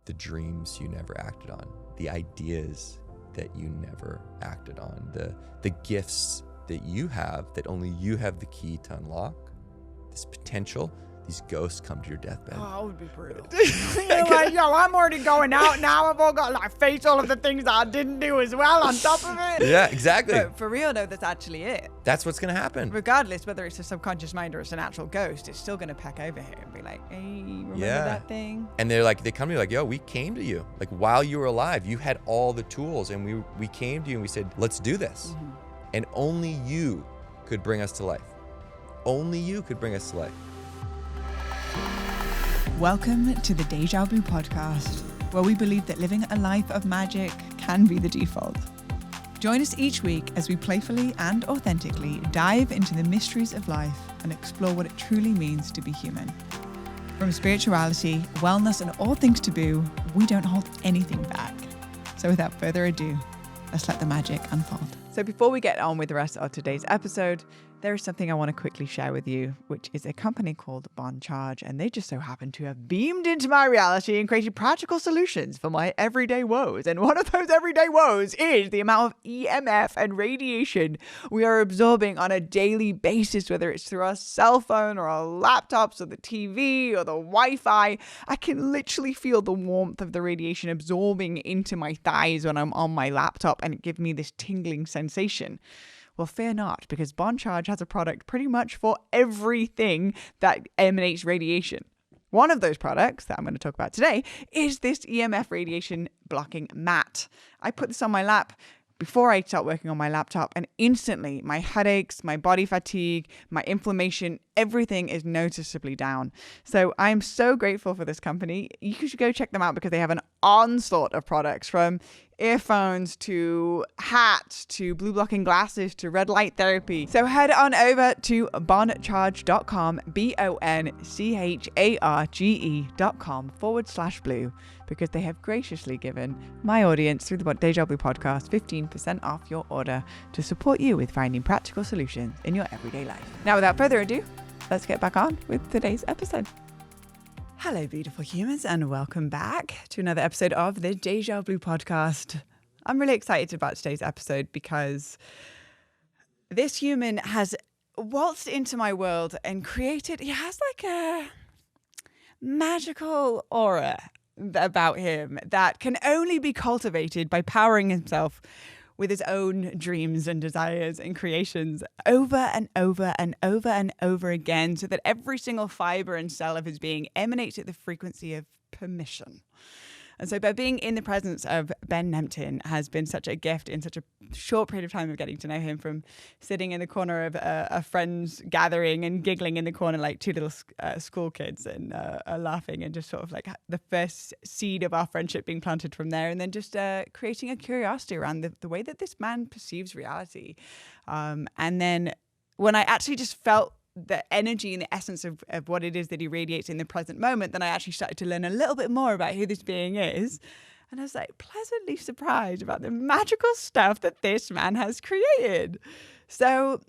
the dreams you never acted on, the ideas that you never acted on, the gifts that you have that only you have the key to unlock, this potential. These ghosts come to your deathbed. Oh, that would be brutal. You're like, yo, I'm already going out now. I've all got to face all of the things that I didn't do as well on top of it. Yeah, exactly. But for real, though, that's actually it. That's what's going to happen. Regardless whether it's a subconscious mind or it's an actual ghost, it's still going to peck over here and be like, hey, remember that thing? And they come to me like, yo, we came to you. Like, while you were alive, you had all the tools, and we came to you and we said, let's do this. Mm-hmm. And only you could bring us to life. Only you could bring us to life. Welcome to the Deja Blu podcast, where we believe that living a life of magic can be the default. Join us each week as we playfully and authentically dive into the mysteries of life and explore what it truly means to be human. From spirituality, wellness, and all things taboo, we don't hold anything back. So without further ado, let's let the magic unfold. So before we get on with the rest of today's episode, there is something I want to quickly share with you, which is a company called Bon Charge, and they just so happen to have beamed into my reality and created practical solutions for my everyday woes. And one of those everyday woes is the amount of EMF and radiation we are absorbing on a daily basis, whether it's through our cell phone or our laptops or the TV or the Wi-Fi. I can literally feel the warmth of the radiation absorbing into my thighs when I'm on my laptop, and it gives me this tingling sensation. Well, fear not, because Bon Charge has a product pretty much for everything that emanates radiation. One of those products that I'm going to talk about today is this EMF radiation blocking mat. I put this on my lap before I start working on my laptop, and instantly my headaches, my body fatigue, my inflammation, everything is noticeably down. So I'm so grateful for this company. You should go check them out because they have an onslaught of products, from earphones to hats to blue blocking glasses to red light therapy. So head on over to boncharge.com, BONCHARGE.com/blue, because they have graciously given my audience through the Deja Blu podcast 15% off your order to support you with finding practical solutions in your everyday life. Now, without further ado, let's get back on with today's episode. Hello, beautiful humans, and welcome back to another episode of the Deja Blu podcast. I'm really excited about today's episode because this human has waltzed into my world and he has like a magical aura about him that can only be cultivated by powering himself with his own dreams and desires and creations over and over and over and over again, so that every single fiber and cell of his being emanates at the frequency of permission. And so by being in the presence of Ben Nemtin has been such a gift in such a short period of time of getting to know him, from sitting in the corner of a friend's gathering and giggling in the corner like two little school kids and laughing, and just sort of like the first seed of our friendship being planted from there, and then just creating a curiosity around the way that this man perceives reality. And then when I actually just felt the energy and the essence of what it is that he radiates in the present moment, then I actually started to learn a little bit more about who this being is. And I was like pleasantly surprised about the magical stuff that this man has created. So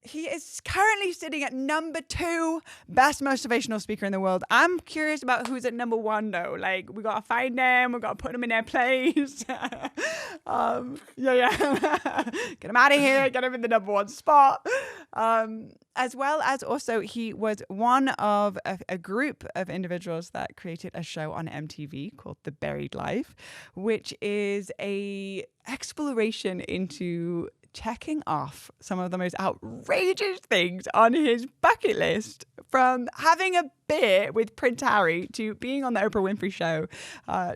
he is currently sitting at number 2 best motivational speaker in the world. I'm curious about who's at number 1 though. Like, we got to find them. We got to put them in their place. Get them out of here. Get them in the number 1 spot. As well as also he was one of a group of individuals that created a show on MTV called The Buried Life, which is a exploration into checking off some of the most outrageous things on his bucket list, from having a beer with Prince Harry to being on the Oprah Winfrey Show,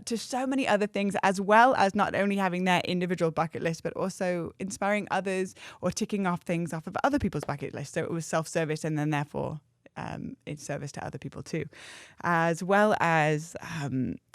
to so many other things, as well as not only having their individual bucket list, but also inspiring others or ticking off things off of other people's bucket list. So it was self-service, and then therefore in service to other people too, as well as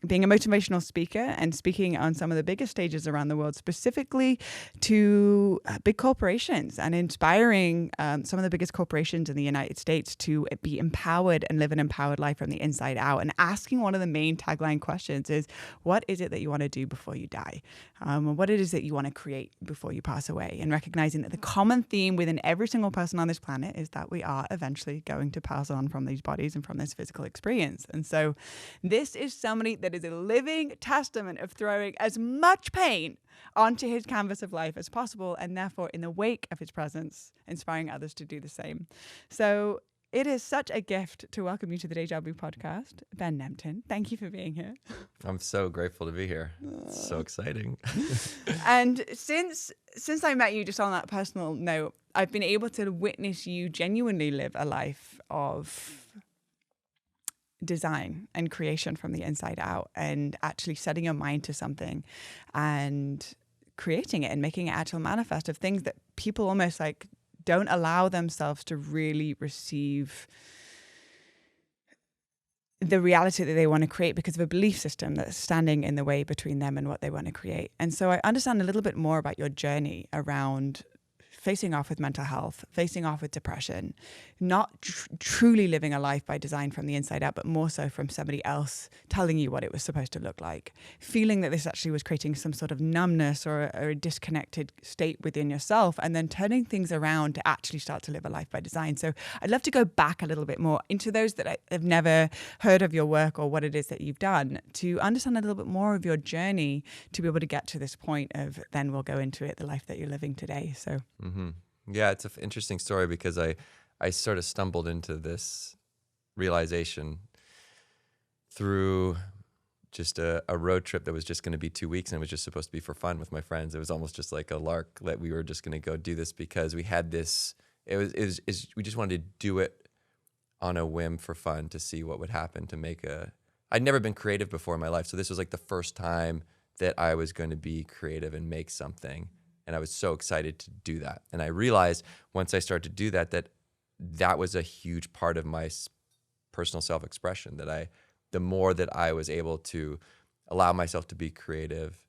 being a motivational speaker and speaking on some of the biggest stages around the world, specifically to big corporations, and inspiring some of the biggest corporations in the United States to be empowered and live an empowered life from the inside out. And asking one of the main tagline questions is, what is it that you want to do before you die? What it is that you want to create before you pass away? And recognizing that the common theme within every single person on this planet is that we are eventually going to pass on from these bodies and from this physical experience. And so this is somebody that is a living testament of throwing as much pain onto his canvas of life as possible, and therefore in the wake of his presence, inspiring others to do the same. So it is such a gift to welcome you to the Deja Blu podcast. Ben Nemtin, thank you for being here. I'm so grateful to be here. It's so exciting. And since I met you, just on that personal note, I've been able to witness you genuinely live a life of design and creation from the inside out, and actually setting your mind to something and creating it and making it actual manifest of things that people almost like don't allow themselves to really receive the reality that they want to create because of a belief system that's standing in the way between them and what they want to create. And so I understand a little bit more about your journey around facing off with mental health, facing off with depression, not truly living a life by design from the inside out, but more so from somebody else telling you what it was supposed to look like, feeling that this actually was creating some sort of numbness or a disconnected state within yourself, and then turning things around to actually start to live a life by design. So I'd love to go back a little bit more into those that have never heard of your work or what it is that you've done, to understand a little bit more of your journey to be able to get to this point of, then we'll go into it, the life that you're living today. So yeah, it's an interesting story because I sort of stumbled into this realization through just a road trip that was just going to be 2 weeks, and it was just supposed to be for fun with my friends. It was almost just like a lark that we were just going to go do this because we had this, we just wanted to do it on a whim for fun to see what would happen, I'd never been creative before in my life. So this was like the first time that I was going to be creative and make something. And I was so excited to do that. And I realized once I started to do that, that was a huge part of my personal self-expression, that the more that I was able to allow myself to be creative,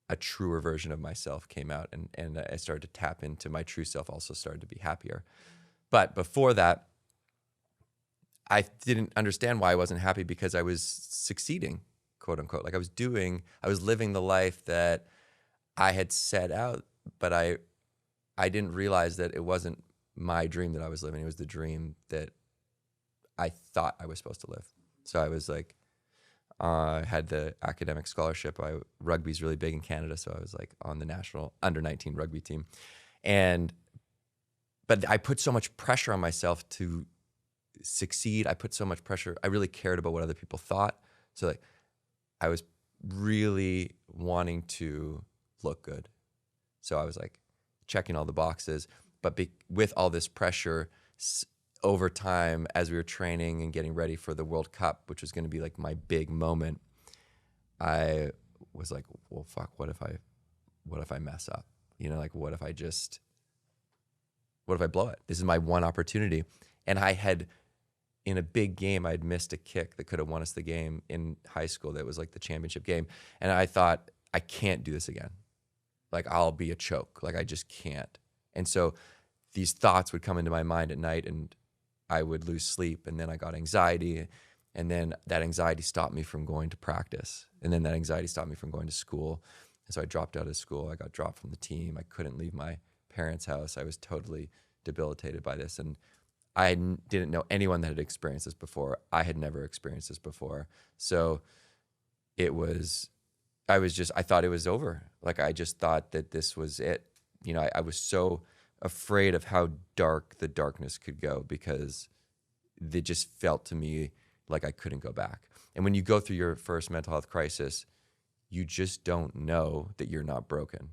a truer version of myself came out, and I started to tap into my true self, also started to be happier. But before that, I didn't understand why I wasn't happy, because I was succeeding, quote unquote. Like I was living the life that I had set out, but I didn't realize that it wasn't my dream that I was living. It was the dream that I thought I was supposed to live. So I was like, I had the academic scholarship. Rugby's really big in Canada, so I was like on the national under-19 rugby team. But I put so much pressure on myself to succeed. I put so much pressure. I really cared about what other people thought. So like I was really wanting to look good. So I was like checking all the boxes, but with all this pressure over time, as we were training and getting ready for the World Cup, which was going to be like my big moment, I was like, well, fuck, what if I mess up? You know, like what if I blow it? This is my one opportunity. And in a big game, I'd missed a kick that could have won us the game in high school. That was like the championship game. And I thought, I can't do this again. Like I'll be a choke. Like I just can't. And so these thoughts would come into my mind at night, and I would lose sleep. And then I got anxiety, and then that anxiety stopped me from going to practice. And then that anxiety stopped me from going to school. And so I dropped out of school. I got dropped from the team. I couldn't leave my parents' house. I was totally debilitated by this. And I didn't know anyone that had experienced this before. I had never experienced this before. So I thought it was over. Like I just thought that this was it. You know, I was so afraid of how dark the darkness could go, because it just felt to me like I couldn't go back. And when you go through your first mental health crisis, you just don't know that you're not broken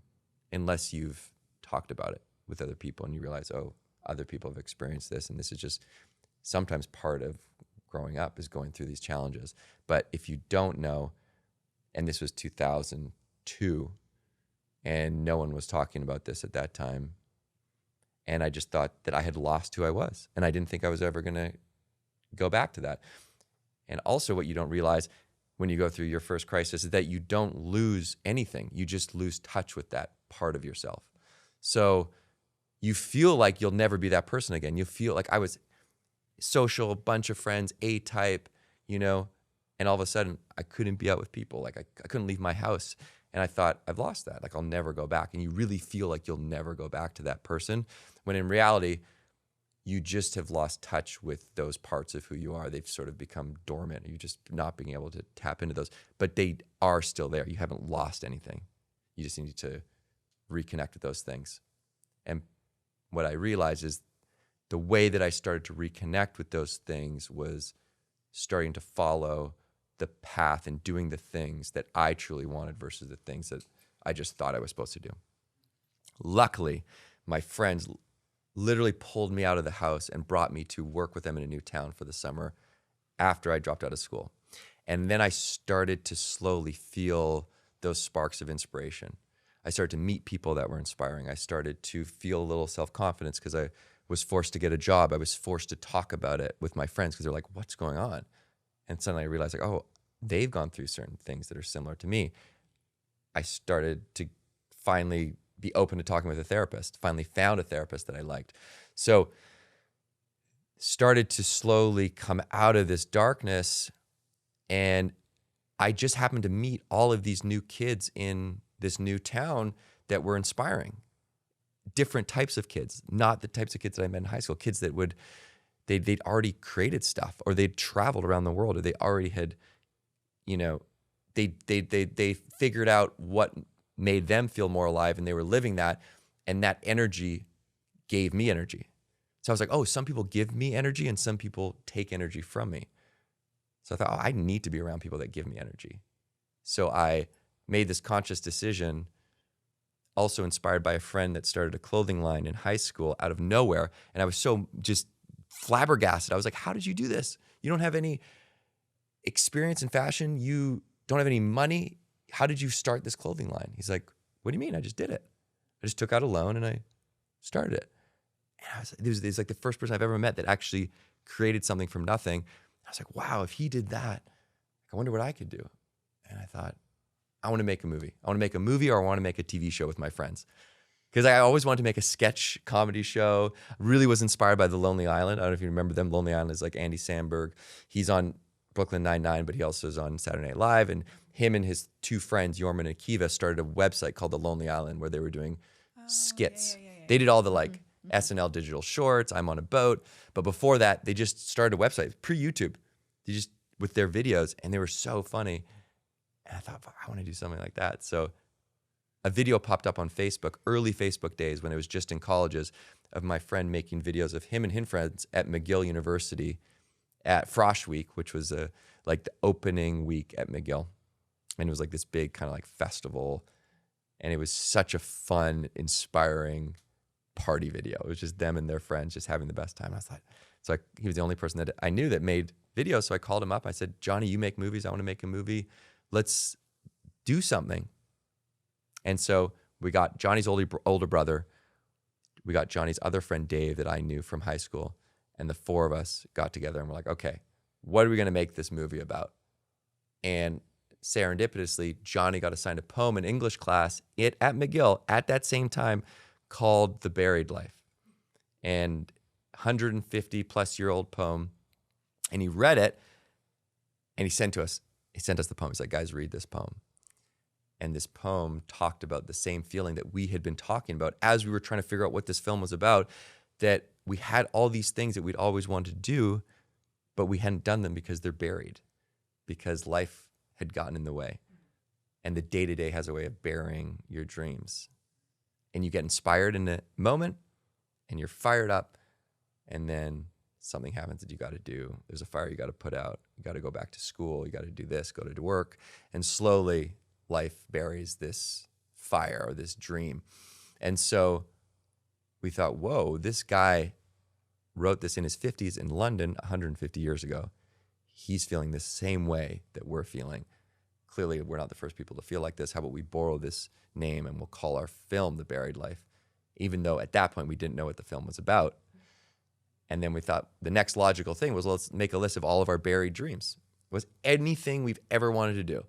unless you've talked about it with other people and you realize, oh, other people have experienced this, and this is just sometimes part of growing up, is going through these challenges. But if you don't know, and this was 2002, and no one was talking about this at that time, and I just thought that I had lost who I was, and I didn't think I was ever going to go back to that. And also what you don't realize when you go through your first crisis is that you don't lose anything. You just lose touch with that part of yourself. So you feel like you'll never be that person again. You feel like I was social, bunch of friends, A-type, you know, and all of a sudden I couldn't be out with people. Like I couldn't leave my house. And I thought, I've lost that. Like I'll never go back. And you really feel like you'll never go back to that person, when in reality, you just have lost touch with those parts of who you are. They've sort of become dormant. You're just not being able to tap into those, but they are still there. You haven't lost anything. You just need to reconnect with those things. And what I realized is the way that I started to reconnect with those things was starting to follow the path and doing the things that I truly wanted versus the things that I just thought I was supposed to do. Luckily, my friends literally pulled me out of the house and brought me to work with them in a new town for the summer after I dropped out of school. And then I started to slowly feel those sparks of inspiration. I started to meet people that were inspiring. I started to feel a little self-confidence because I was forced to get a job. I was forced to talk about it with my friends because they're like, what's going on? And suddenly I realized, like, oh, they've gone through certain things that are similar to me. I started to finally be open to talking with a therapist, finally found a therapist that I liked. So started to slowly come out of this darkness, and I just happened to meet all of these new kids in this new town that were inspiring. Different types of kids, not the types of kids that I met in high school, kids that they'd already created stuff, or they'd traveled around the world, or they already had, they figured out what made them feel more alive, and they were living that, and that energy gave me energy. So I was like, oh, some people give me energy and some people take energy from me. So I thought, oh, I need to be around people that give me energy. So I made this conscious decision, also inspired by a friend that started a clothing line in high school out of nowhere. And I was so just flabbergasted. I was like, how did you do this? You don't have any experience in fashion. You don't have any money. How did you start this clothing line? He's like, what do you mean? I just did it. I just took out a loan and I started it. And it was like the first person I've ever met that actually created something from nothing. I was like, wow, if he did that, I wonder what I could do. And I thought, I want to make a movie. I want to make a movie, or I want to make a TV show with my friends. Because I always wanted to make a sketch comedy show. I really was inspired by The Lonely Island. I don't know if you remember them. Lonely Island is like Andy Samberg. He's on Brooklyn Nine-Nine, but he also is on Saturday Night Live. And him and his two friends, Yorman and Akiva, started a website called The Lonely Island where they were doing skits. They did all the SNL digital shorts, I'm on a boat. But before that, they just started a website, pre-YouTube. They just, with their videos, and they were so funny. And I thought, I want to do something like that. So a video popped up on Facebook, early Facebook days when it was just in colleges, of my friend making videos of him and his friends at McGill University at Frosh Week, which was like the opening week at McGill. And it was like this big kind of like festival. And it was such a fun, inspiring party video. It was just them and their friends just having the best time. I thought, so he was the only person that I knew that made videos. So I called him up. I said, Johnny, you make movies. I want to make a movie. Let's do something. And so we got Johnny's older brother. We got Johnny's other friend, Dave, that I knew from high school. And the four of us got together and we're like, okay, what are we going to make this movie about? And serendipitously, Johnny got assigned a poem in English class at McGill at that same time called The Buried Life. And 150 plus year old poem. And he read it and he sent us the poem. He's like, guys, read this poem. And this poem talked about the same feeling that we had been talking about as we were trying to figure out what this film was about, that we had all these things that we'd always wanted to do, but we hadn't done them because they're buried, because life had gotten in the way. And the day-to-day has a way of burying your dreams. And you get inspired in a moment and you're fired up, and then something happens that you got to do. There's a fire you got to put out. You got to go back to school. You got to do this, go to work. And slowly life buries this fire or this dream. And so we thought, whoa, this guy wrote this in his 50s in London 150 years ago. He's feeling the same way that we're feeling. Clearly, we're not the first people to feel like this. How about we borrow this name and we'll call our film The Buried Life, even though at that point we didn't know what the film was about. And then we thought the next logical thing was, let's make a list of all of our buried dreams. It was anything we've ever wanted to do.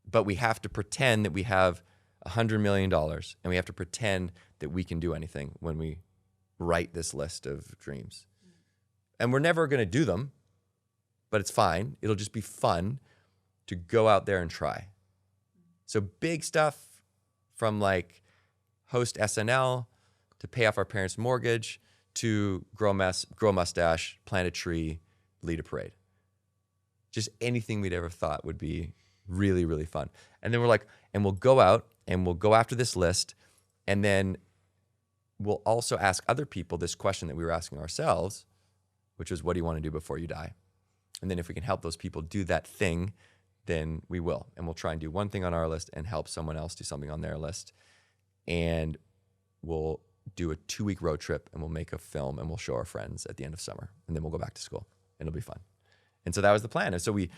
But we have to pretend that we have $100 million, and we have to pretend that we can do anything when we write this list of dreams. And we're never going to do them, but it's fine. It'll just be fun to go out there and try. So big stuff, from like host SNL to pay off our parents' mortgage to grow a mustache, plant a tree, lead a parade. Just anything we'd ever thought would be really, really fun. And then we're like, and we'll go out and we'll go after this list. And then we'll also ask other people this question that we were asking ourselves, which was, what do you want to do before you die? And then if we can help those people do that thing, then we will. And we'll try and do one thing on our list and help someone else do something on their list. And we'll do a 2-week road trip and we'll make a film and we'll show our friends at the end of summer. And then we'll go back to school and it'll be fun. And so that was the plan. And so we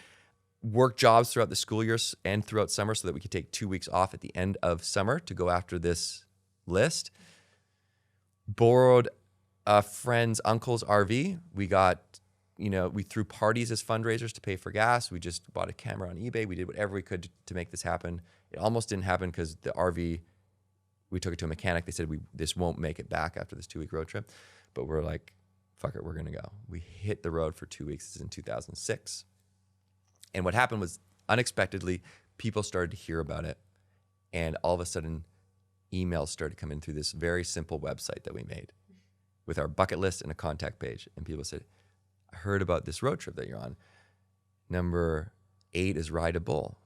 worked jobs throughout the school years and throughout summer so that we could take 2 weeks off at the end of summer to go after this list. Borrowed a friend's uncle's RV. We got, we threw parties as fundraisers to pay for gas. We just bought a camera on eBay. We did whatever we could to make this happen. It almost didn't happen because the RV, we took it to a mechanic. They said, this won't make it back after this 2-week road trip. But we're like, fuck it, we're going to go. We hit the road for 2 weeks. This is in 2006. And what happened was, unexpectedly, people started to hear about it. And all of a sudden, emails started coming through this very simple website that we made with our bucket list and a contact page. And people said, I heard about this road trip that you're on. Number 8 is ride a bull.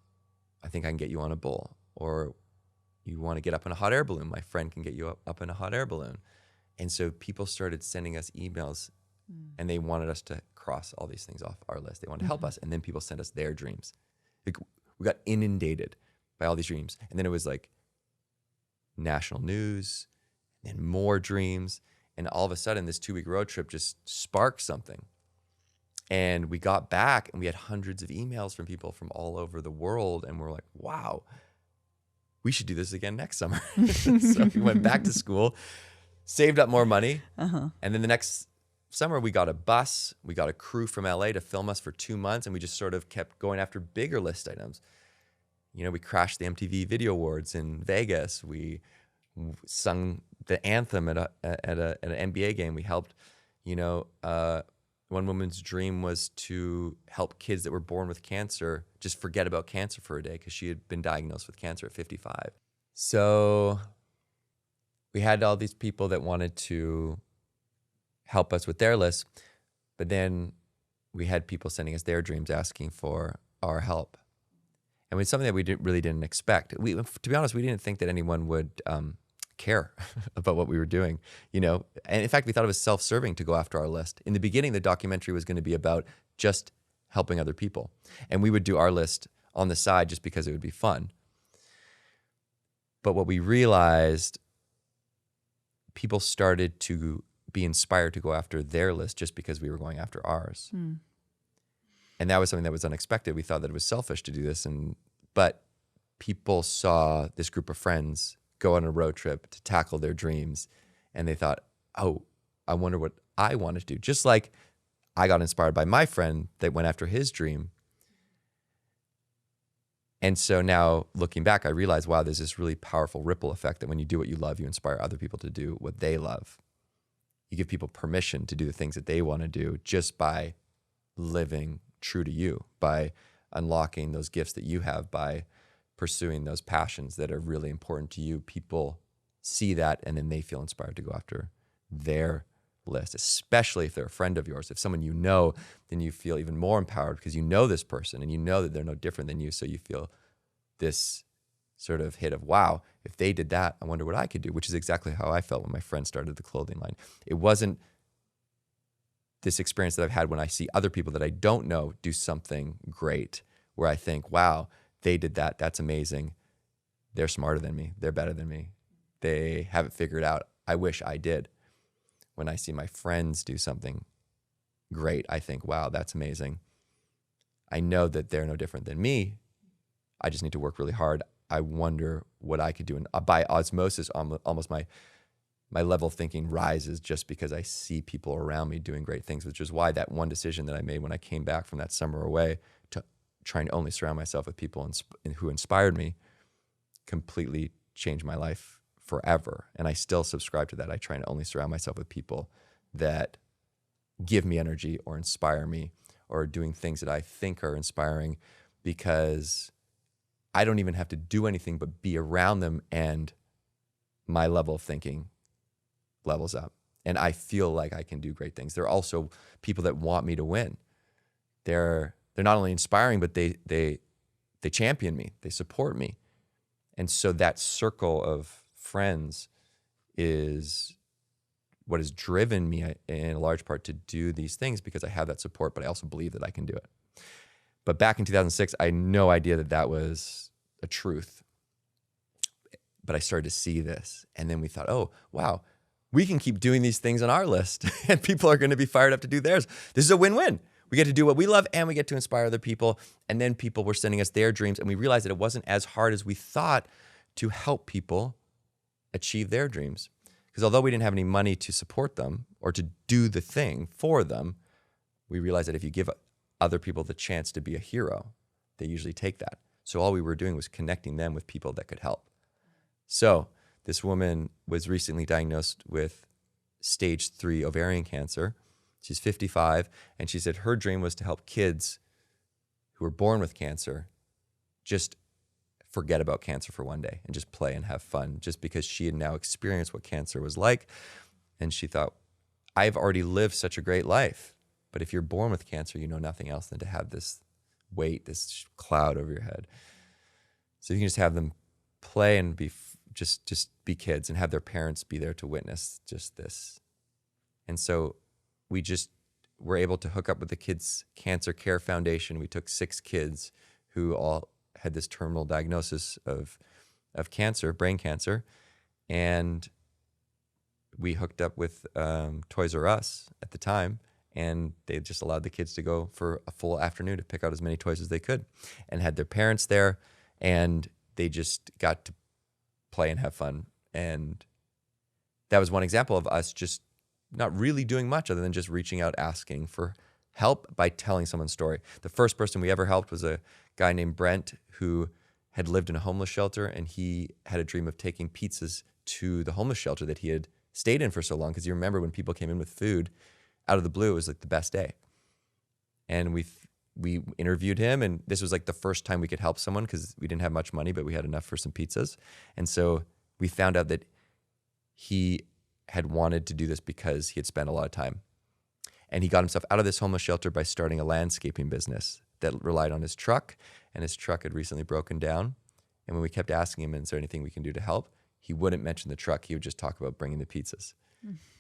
I think I can get you on a bull. Or you want to get up in a hot air balloon. My friend can get you up in a hot air balloon. And so people started sending us emails and they wanted us to cross all these things off our list. They wanted to help us. And then people sent us their dreams. Like, we got inundated by all these dreams. And then it was like national news and more dreams. And all of a sudden, this 2-week road trip just sparked something. And we got back and we had hundreds of emails from people from all over the world. And we're like, wow, we should do this again next summer. So we went back to school, saved up more money. And then the next summer, we got a bus. We got a crew from LA to film us for 2 months. And we just sort of kept going after bigger list items. We crashed the MTV Video Awards in Vegas. We sung the anthem at an NBA game. We helped, one woman's dream was to help kids that were born with cancer just forget about cancer for a day because she had been diagnosed with cancer at 55. So we had all these people that wanted to help us with their lists, but then we had people sending us their dreams asking for our help. And it was something that we really didn't expect. To be honest, we didn't think that anyone would care about what we were doing, And in fact, we thought it was self-serving to go after our list. In the beginning, the documentary was going to be about just helping other people. And we would do our list on the side just because it would be fun. But what we realized, people started to be inspired to go after their list just because we were going after ours. And that was something that was unexpected. We thought that it was selfish to do this. But people saw this group of friends go on a road trip to tackle their dreams. And they thought, oh, I wonder what I want to do. Just like I got inspired by my friend that went after his dream. And so now looking back, I realized, wow, there's this really powerful ripple effect that when you do what you love, you inspire other people to do what they love. You give people permission to do the things that they want to do just by living true to you, by unlocking those gifts that you have, by pursuing those passions that are really important to you. People see that and then they feel inspired to go after their list, especially if they're a friend of yours. If someone you know, then you feel even more empowered because you know this person and you know that they're no different than you. So you feel this sort of hit of, wow, if they did that, I wonder what I could do, which is exactly how I felt when my friend started the clothing line. It wasn't this experience that I've had when I see other people that I don't know do something great, where I think, wow, they did that. That's amazing. They're smarter than me. They're better than me. They have it figured out. I wish I did. When I see my friends do something great, I think, wow, that's amazing. I know that they're no different than me. I just need to work really hard. I wonder what I could do. And by osmosis, almost my level of thinking rises just because I see people around me doing great things, which is why that one decision that I made when I came back from that summer away to trying to only surround myself with people who inspired me completely changed my life forever. And I still subscribe to that. I try to only surround myself with people that give me energy or inspire me or are doing things that I think are inspiring, because I don't even have to do anything but be around them and my level of thinking levels up. And I feel like I can do great things. There are also people that want me to win. They're not only inspiring, but they champion me. They support me. And so that circle of friends is what has driven me in a large part to do these things, because I have that support, but I also believe that I can do it. But back in 2006, I had no idea that that was a truth. But I started to see this. And then we thought, oh, wow, we can keep doing these things on our list and people are going to be fired up to do theirs. This is a win-win. We get to do what we love and we get to inspire other people. And then people were sending us their dreams, and we realized that it wasn't as hard as we thought to help people achieve their dreams. Because although we didn't have any money to support them or to do the thing for them, we realized that if you give other people the chance to be a hero, they usually take that. So all we were doing was connecting them with people that could help. So this woman was recently diagnosed with stage 3 ovarian cancer. She's 55, and she said her dream was to help kids who were born with cancer just forget about cancer for one day and just play and have fun, just because she had now experienced what cancer was like. And she thought, I've already lived such a great life, but if you're born with cancer, you know nothing else than to have this weight, this cloud over your head. So you can just have them play and be just be kids and have their parents be there to witness just this. And so we just were able to hook up with the Kids Cancer Care Foundation. We took 6 kids who all had this terminal diagnosis of cancer, brain cancer, and we hooked up with Toys R Us at the time, and they just allowed the kids to go for a full afternoon to pick out as many toys as they could, and had their parents there, and they just got to play and have fun. And that was one example of us just not really doing much other than just reaching out, asking for help by telling someone's story. The first person we ever helped was a guy named Brent who had lived in a homeless shelter, and he had a dream of taking pizzas to the homeless shelter that he had stayed in for so long, because you remember when people came in with food out of the blue, it was like the best day. And we interviewed him, and this was like the first time we could help someone because we didn't have much money, but we had enough for some pizzas. And so we found out that he had wanted to do this because he had spent a lot of time. And he got himself out of this homeless shelter by starting a landscaping business that relied on his truck, and his truck had recently broken down. And when we kept asking him, is there anything we can do to help? He wouldn't mention the truck. He would just talk about bringing the pizzas.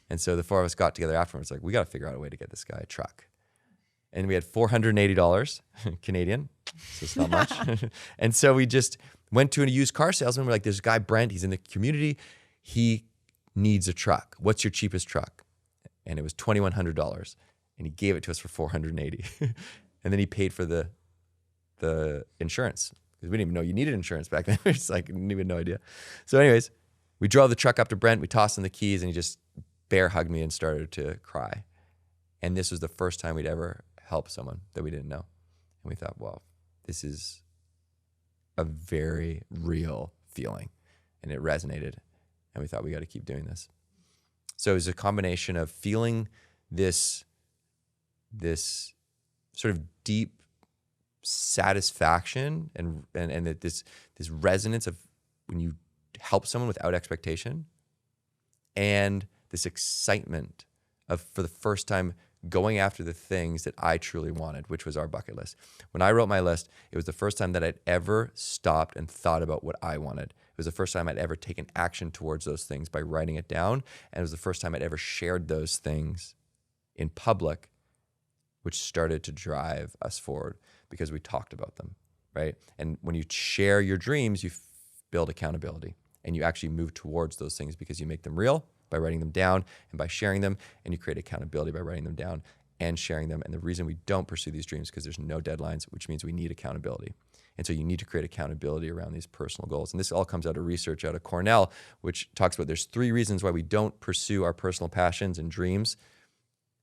And so the 4 of us got together afterwards, like, we got to figure out a way to get this guy a truck. And we had $480 Canadian, so it's not much. And so we just went to a used car salesman. We're like, there's a guy, Brent, he's in the community. He needs a truck. What's your cheapest truck? And it was $2,100. And he gave it to us for $480. And then he paid for the insurance, because we didn't even know you needed insurance back then. It's like, we had no idea. So anyways, we drove the truck up to Brent. We tossed him the keys, and he just bear hugged me and started to cry. And this was the first time we'd ever helped someone that we didn't know. And we thought, well, this is a very real feeling. And it resonated. And we thought, we got to keep doing this. So it was a combination of feeling this sort of deep satisfaction and this resonance of when you help someone without expectation, and this excitement of, for the first time, going after the things that I truly wanted, which was our bucket list. When I wrote my list, it was the first time that I'd ever stopped and thought about what I wanted. It was the first time I'd ever taken action towards those things by writing it down. And it was the first time I'd ever shared those things in public, which started to drive us forward because we talked about them, right? And when you share your dreams, you build accountability, and you actually move towards those things because you make them real by writing them down and by sharing them, and you create accountability by writing them down and sharing them. And the reason we don't pursue these dreams is because there's no deadlines, which means we need accountability. And so you need to create accountability around these personal goals. And this all comes out of research out of Cornell, which talks about there's 3 reasons why we don't pursue our personal passions and dreams.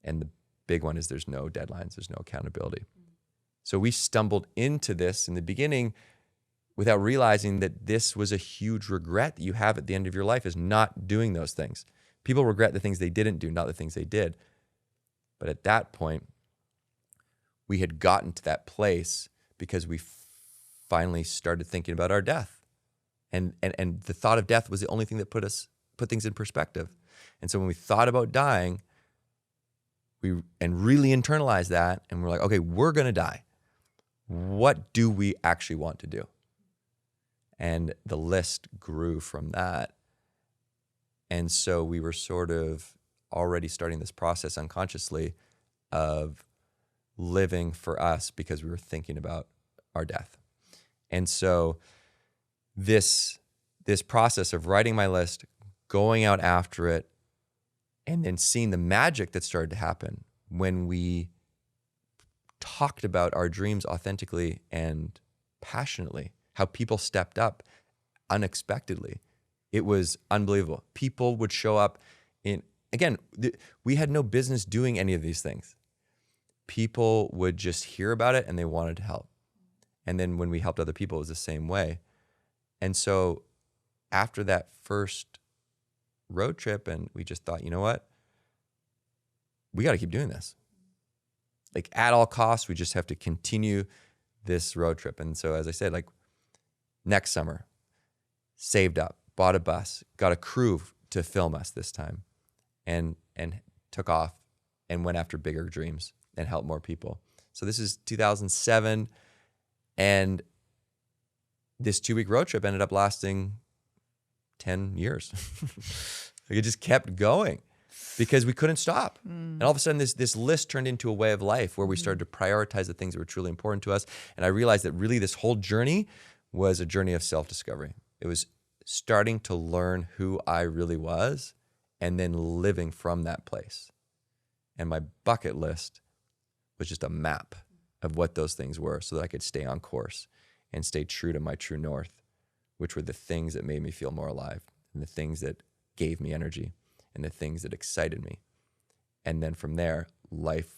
And the big one is there's no deadlines, there's no accountability. So we stumbled into this in the beginning without realizing that this was a huge regret that you have at the end of your life, is not doing those things. People regret the things they didn't do, not the things they did. But at that point, we had gotten to that place because we finally started thinking about our death. And the thought of death was the only thing that put things in perspective. And so when we thought about dying, and really internalized that, and we're like, okay, we're going to die. What do we actually want to do? And the list grew from that. And so we were sort of already starting this process unconsciously of living for us because we were thinking about our death. And so this process of writing my list, going out after it, and then seeing the magic that started to happen when we talked about our dreams authentically and passionately, how people stepped up unexpectedly. It was unbelievable. People would show up we had no business doing any of these things. People would just hear about it and they wanted to help. And then when we helped other people, it was the same way. And so after that first road trip, and we just thought, you know what? We got to keep doing this. Like at all costs, we just have to continue this road trip. And so, as I said, like next summer, saved up, bought a bus, got a crew to film us this time, and took off and went after bigger dreams and helped more people. So this is 2007, and this 2-week road trip ended up lasting 10 years. Like it just kept going because we couldn't stop. And all of a sudden this list turned into a way of life where we started to prioritize the things that were truly important to us. And I realized that really this whole journey was a journey of self-discovery. It was starting to learn who I really was and then living from that place. And my bucket list was just a map of what those things were so that I could stay on course and stay true to my true north, which were the things that made me feel more alive and the things that gave me energy and the things that excited me. And then from there, life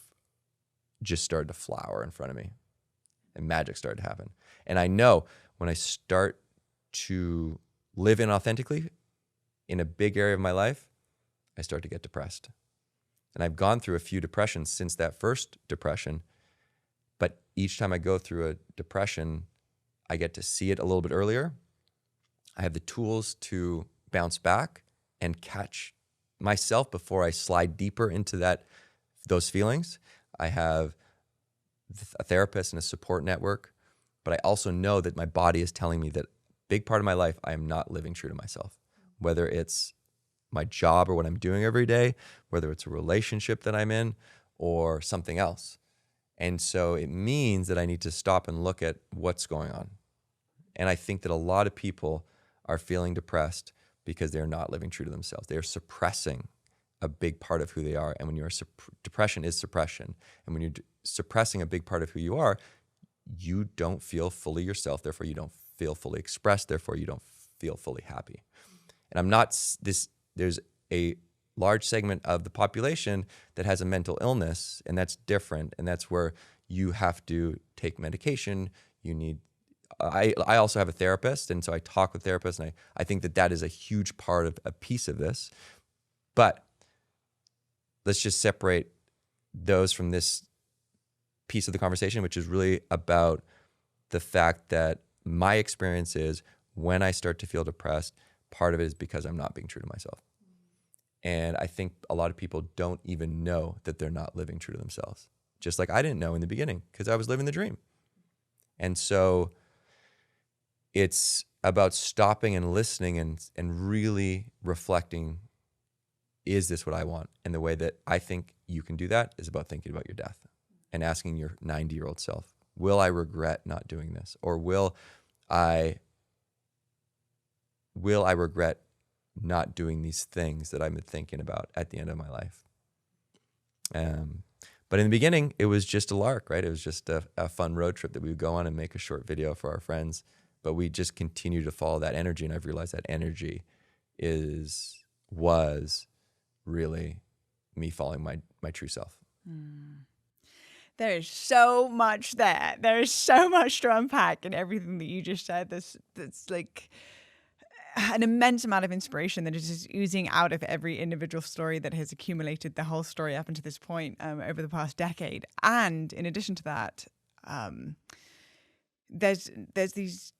just started to flower in front of me and magic started to happen. And I know when I start to live inauthentically in a big area of my life, I start to get depressed. And I've gone through a few depressions since that first depression, but each time I go through a depression, I get to see it a little bit earlier. I have the tools to bounce back and catch myself before I slide deeper into those feelings. I have a therapist and a support network, but I also know that my body is telling me that a big part of my life, I am not living true to myself, whether it's my job or what I'm doing every day, whether it's a relationship that I'm in or something else. And so it means that I need to stop and look at what's going on. And I think that a lot of people are feeling depressed because they're not living true to themselves. They are suppressing a big part of who they are. And when you're depression is suppression. And when you're suppressing a big part of who you are, you don't feel fully yourself. Therefore, you don't feel fully expressed. Therefore, you don't feel fully happy. And I'm not there's a large segment of the population that has a mental illness, and that's different. And that's where you have to take medication. You need I also have a therapist, and so I talk with therapists, and I think that is a huge part of a piece of this. But let's just separate those from this piece of the conversation, which is really about the fact that my experience is when I start to feel depressed, part of it is because I'm not being true to myself. And I think a lot of people don't even know that they're not living true to themselves, just like I didn't know in the beginning because I was living the dream. And so it's about stopping and listening and really reflecting, is this what I want? And the way that I think you can do that is about thinking about your death and asking your 90-year-old self, will I regret not doing this? Or will I regret not doing these things that I've been thinking about at the end of my life? But in the beginning, it was just a lark, right? It was just a fun road trip that we would go on and make a short video for our friends. But we just continue to follow that energy. And I've realized that energy was really me following my true self. There is so much there. There is so much to unpack in everything that you just said. That's like an immense amount of inspiration that is just oozing out of every individual story that has accumulated the whole story up until this point over the past decade. And in addition to that, there's these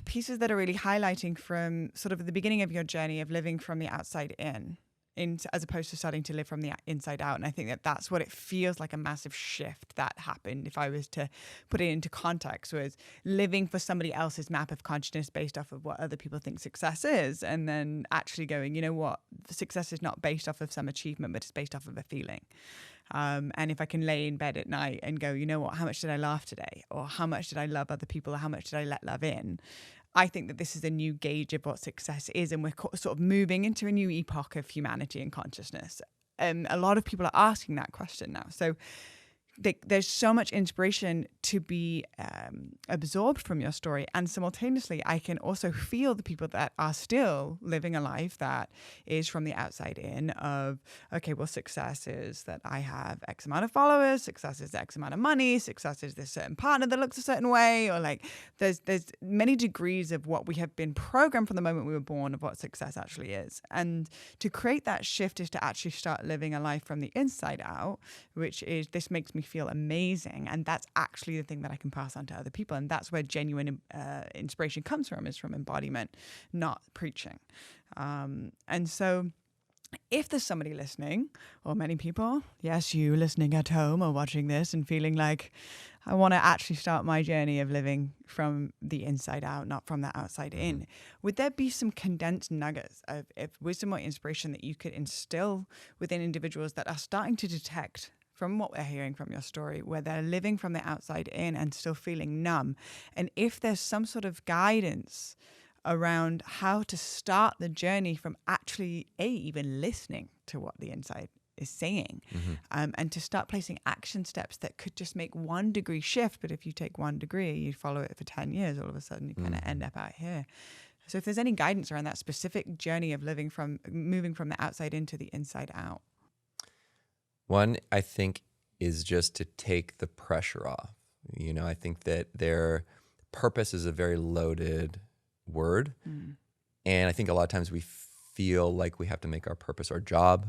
pieces that are really highlighting from sort of the beginning of your journey of living from the outside in. as opposed to starting to live from the inside out. And I think that that's what it feels like, a massive shift that happened. If I was to put it into context, was living for somebody else's map of consciousness based off of what other people think success is. And then actually going, you know what, success is not based off of some achievement, but it's based off of a feeling. And if I can lay in bed at night and go, you know what, how much did I laugh today? Or how much did I love other people? Or how much did I let love in? I think that this is a new gauge of what success is, and we're sort of moving into a new epoch of humanity and consciousness. And a lot of people are asking that question now. So there's so much inspiration to be absorbed from your story. And simultaneously, I can also feel the people that are still living a life that is from the outside in of, okay, well, success is that I have X amount of followers, success is X amount of money, success is this certain partner that looks a certain way, or like there's many degrees of what we have been programmed from the moment we were born of what success actually is. And to create that shift is to actually start living a life from the inside out, which is, this makes me feel amazing, and that's actually the thing that I can pass on to other people. And that's where genuine inspiration comes from, is from embodiment, not preaching. And so if there's somebody listening, or many people, yes, you listening at home or watching this and feeling like, I want to actually start my journey of living from the inside out, not from the outside in, would there be some condensed nuggets of wisdom or inspiration that you could instill within individuals that are starting to detect, from what we're hearing from your story, where they're living from the outside in and still feeling numb? And if there's some sort of guidance around how to start the journey from actually even listening to what the inside is saying, and to start placing action steps that could just make 1 degree shift. But if you take 1 degree, you follow it for 10 years, all of a sudden you kind of end up out here. So if there's any guidance around that specific journey of moving from the outside into the inside out. One, I think, is just to take the pressure off. You know, I think that their purpose is a very loaded word. And I think a lot of times we feel like we have to make our purpose our job,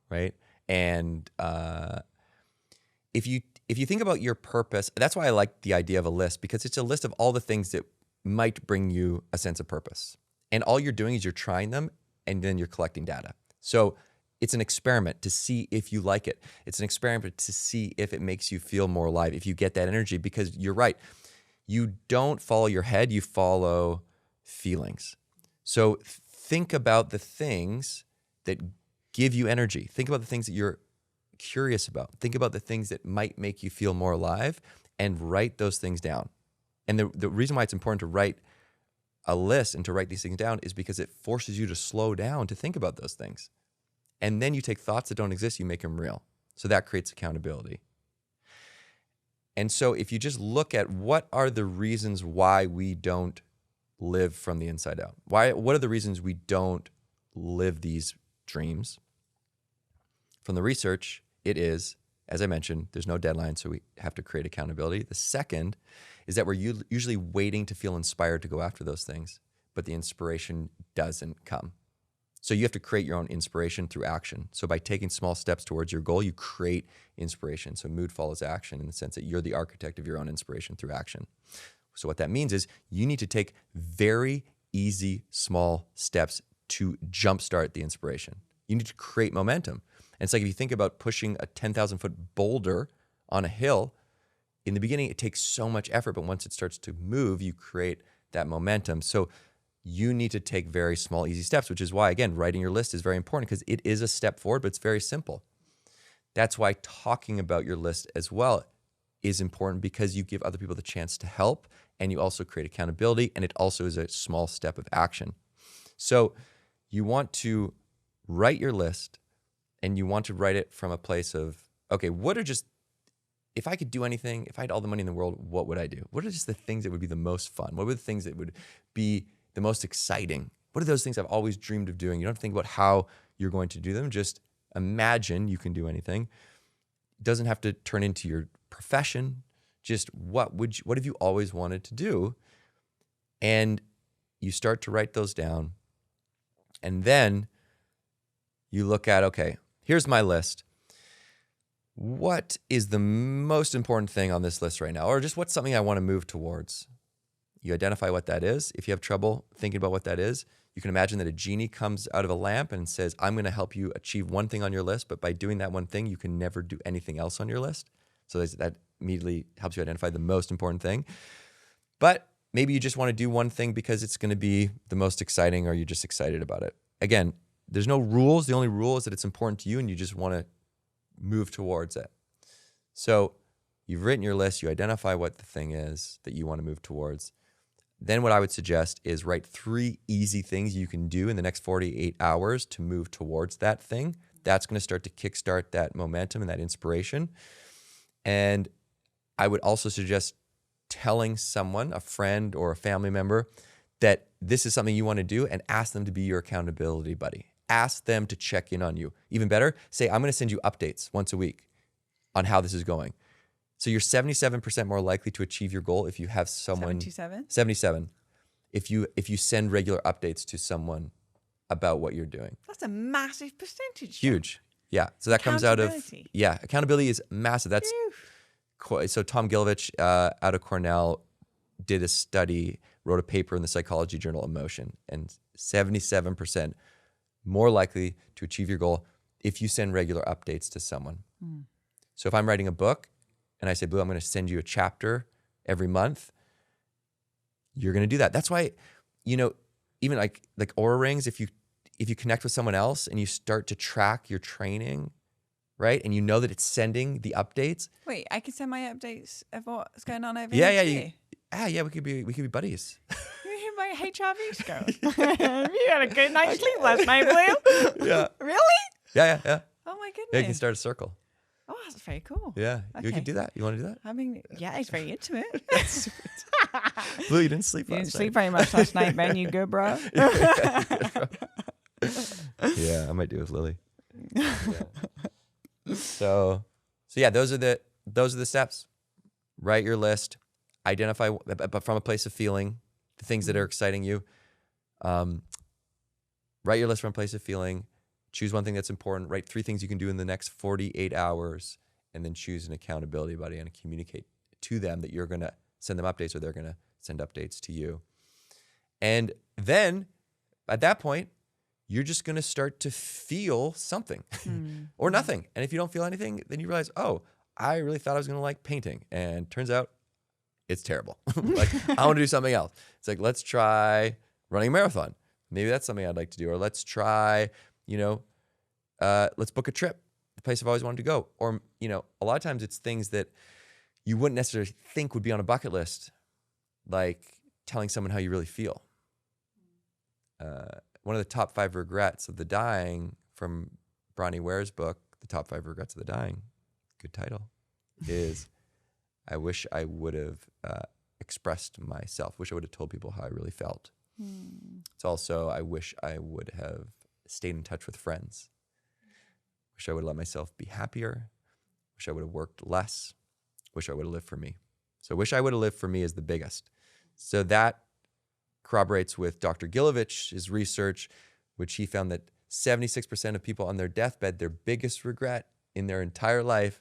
right? And if you think about your purpose, that's why I like the idea of a list, because it's a list of all the things that might bring you a sense of purpose. And all you're doing is you're trying them, and then you're collecting data. So it's an experiment to see if you like it. It's an experiment to see if it makes you feel more alive, if you get that energy, because you're right. You don't follow your head, you follow feelings. So think about the things that give you energy. Think about the things that you're curious about. Think about the things that might make you feel more alive, and write those things down. And the reason why it's important to write a list and to write these things down is because it forces you to slow down to think about those things. And then you take thoughts that don't exist, you make them real. So that creates accountability. And so if you just look at what are the reasons why we don't live from the inside out, what are the reasons we don't live these dreams? From the research, it is, as I mentioned, there's no deadline, so we have to create accountability. The second is that we're usually waiting to feel inspired to go after those things, but the inspiration doesn't come. So you have to create your own inspiration through action. So by taking small steps towards your goal, you create inspiration. So mood follows action, in the sense that you're the architect of your own inspiration through action. So what that means is you need to take very easy, small steps to jumpstart the inspiration. You need to create momentum. And it's like if you think about pushing a 10,000-foot boulder on a hill, in the beginning, it takes so much effort, but once it starts to move, you create that momentum. So you need to take very small, easy steps, which is why, again, writing your list is very important, because it is a step forward, but it's very simple. That's why talking about your list as well is important, because you give other people the chance to help, and you also create accountability, and it also is a small step of action. So you want to write your list, and you want to write it from a place of, okay, if I could do anything, if I had all the money in the world, what would I do? What are just the things that would be the most fun? What were the things that would be the most exciting? What are those things I've always dreamed of doing? You don't have to think about how you're going to do them. Just imagine you can do anything. It doesn't have to turn into your profession. Just what have you always wanted to do? And you start to write those down. And then you look at, okay, here's my list. What is the most important thing on this list right now? Or just what's something I want to move towards? You identify what that is. If you have trouble thinking about what that is, you can imagine that a genie comes out of a lamp and says, I'm going to help you achieve one thing on your list, but by doing that one thing, you can never do anything else on your list. So that immediately helps you identify the most important thing. But maybe you just want to do one thing because it's going to be the most exciting, or you're just excited about it. Again, there's no rules. The only rule is that it's important to you and you just want to move towards it. So you've written your list, you identify what the thing is that you want to move towards. Then what I would suggest is write 3 easy things you can do in the next 48 hours to move towards that thing. That's going to start to kickstart that momentum and that inspiration. And I would also suggest telling someone, a friend or a family member, that this is something you want to do, and ask them to be your accountability buddy. Ask them to check in on you. Even better, say, I'm going to send you updates once a week on how this is going. So you're 77% more likely to achieve your goal if you have someone. 77. If you send regular updates to someone about what you're doing. That's a massive percentage. Huge. Yeah. So that comes out of, accountability is massive. That's so Tom Gilovich out of Cornell did a study, wrote a paper in the Psychology Journal Emotion, and 77% more likely to achieve your goal if you send regular updates to someone. So if I'm writing a book and I say, Blue, I'm going to send you a chapter every month, you're going to do that. That's why, even like Oura rings, if you connect with someone else and you start to track your training, right? And you know that it's sending the updates. Wait, I can send my updates of what's going on over here. Yeah, we could be buddies. You hear my HRV scores? You had a good night's sleep last night, Blue? Yeah. Really? Yeah. Oh my goodness. Yeah, you can start a circle. Oh, that's very cool. Yeah, Okay. you could do that. You want to do that? I mean, yeah, it's very intimate. Blue, you didn't sleep last night. You didn't sleep very much last night, Ben. You good, bro? Yeah, I might do it with Lily. Yeah. So yeah, those are the steps. Write your list. Identify, but from a place of feeling, the things that are exciting you. Write your list from a place of feeling. Choose one thing that's important. Write 3 things you can do in the next 48 hours, and then choose an accountability buddy and communicate to them that you're going to send them updates, or they're going to send updates to you. And then at that point, you're just going to start to feel something or nothing. And if you don't feel anything, then you realize, oh, I really thought I was going to like painting. And turns out it's terrible. Like, I want to do something else. It's like, let's try running a marathon. Maybe that's something I'd like to do. Or let's try, let's book a trip, the place I've always wanted to go. Or, a lot of times it's things that you wouldn't necessarily think would be on a bucket list, like telling someone how you really feel. One of the top 5 regrets of the dying, from Bronnie Ware's book, The Top 5 Regrets of the Dying, good title, is I wish I would have expressed myself, wish I would have told people how I really felt. It's also, I wish I would have stayed in touch with friends. Wish I would have let myself be happier. Wish I would have worked less. Wish I would have lived for me. So wish I would have lived for me is the biggest. So that corroborates with Dr. Gilovich's research, which he found that 76% of people on their deathbed, their biggest regret in their entire life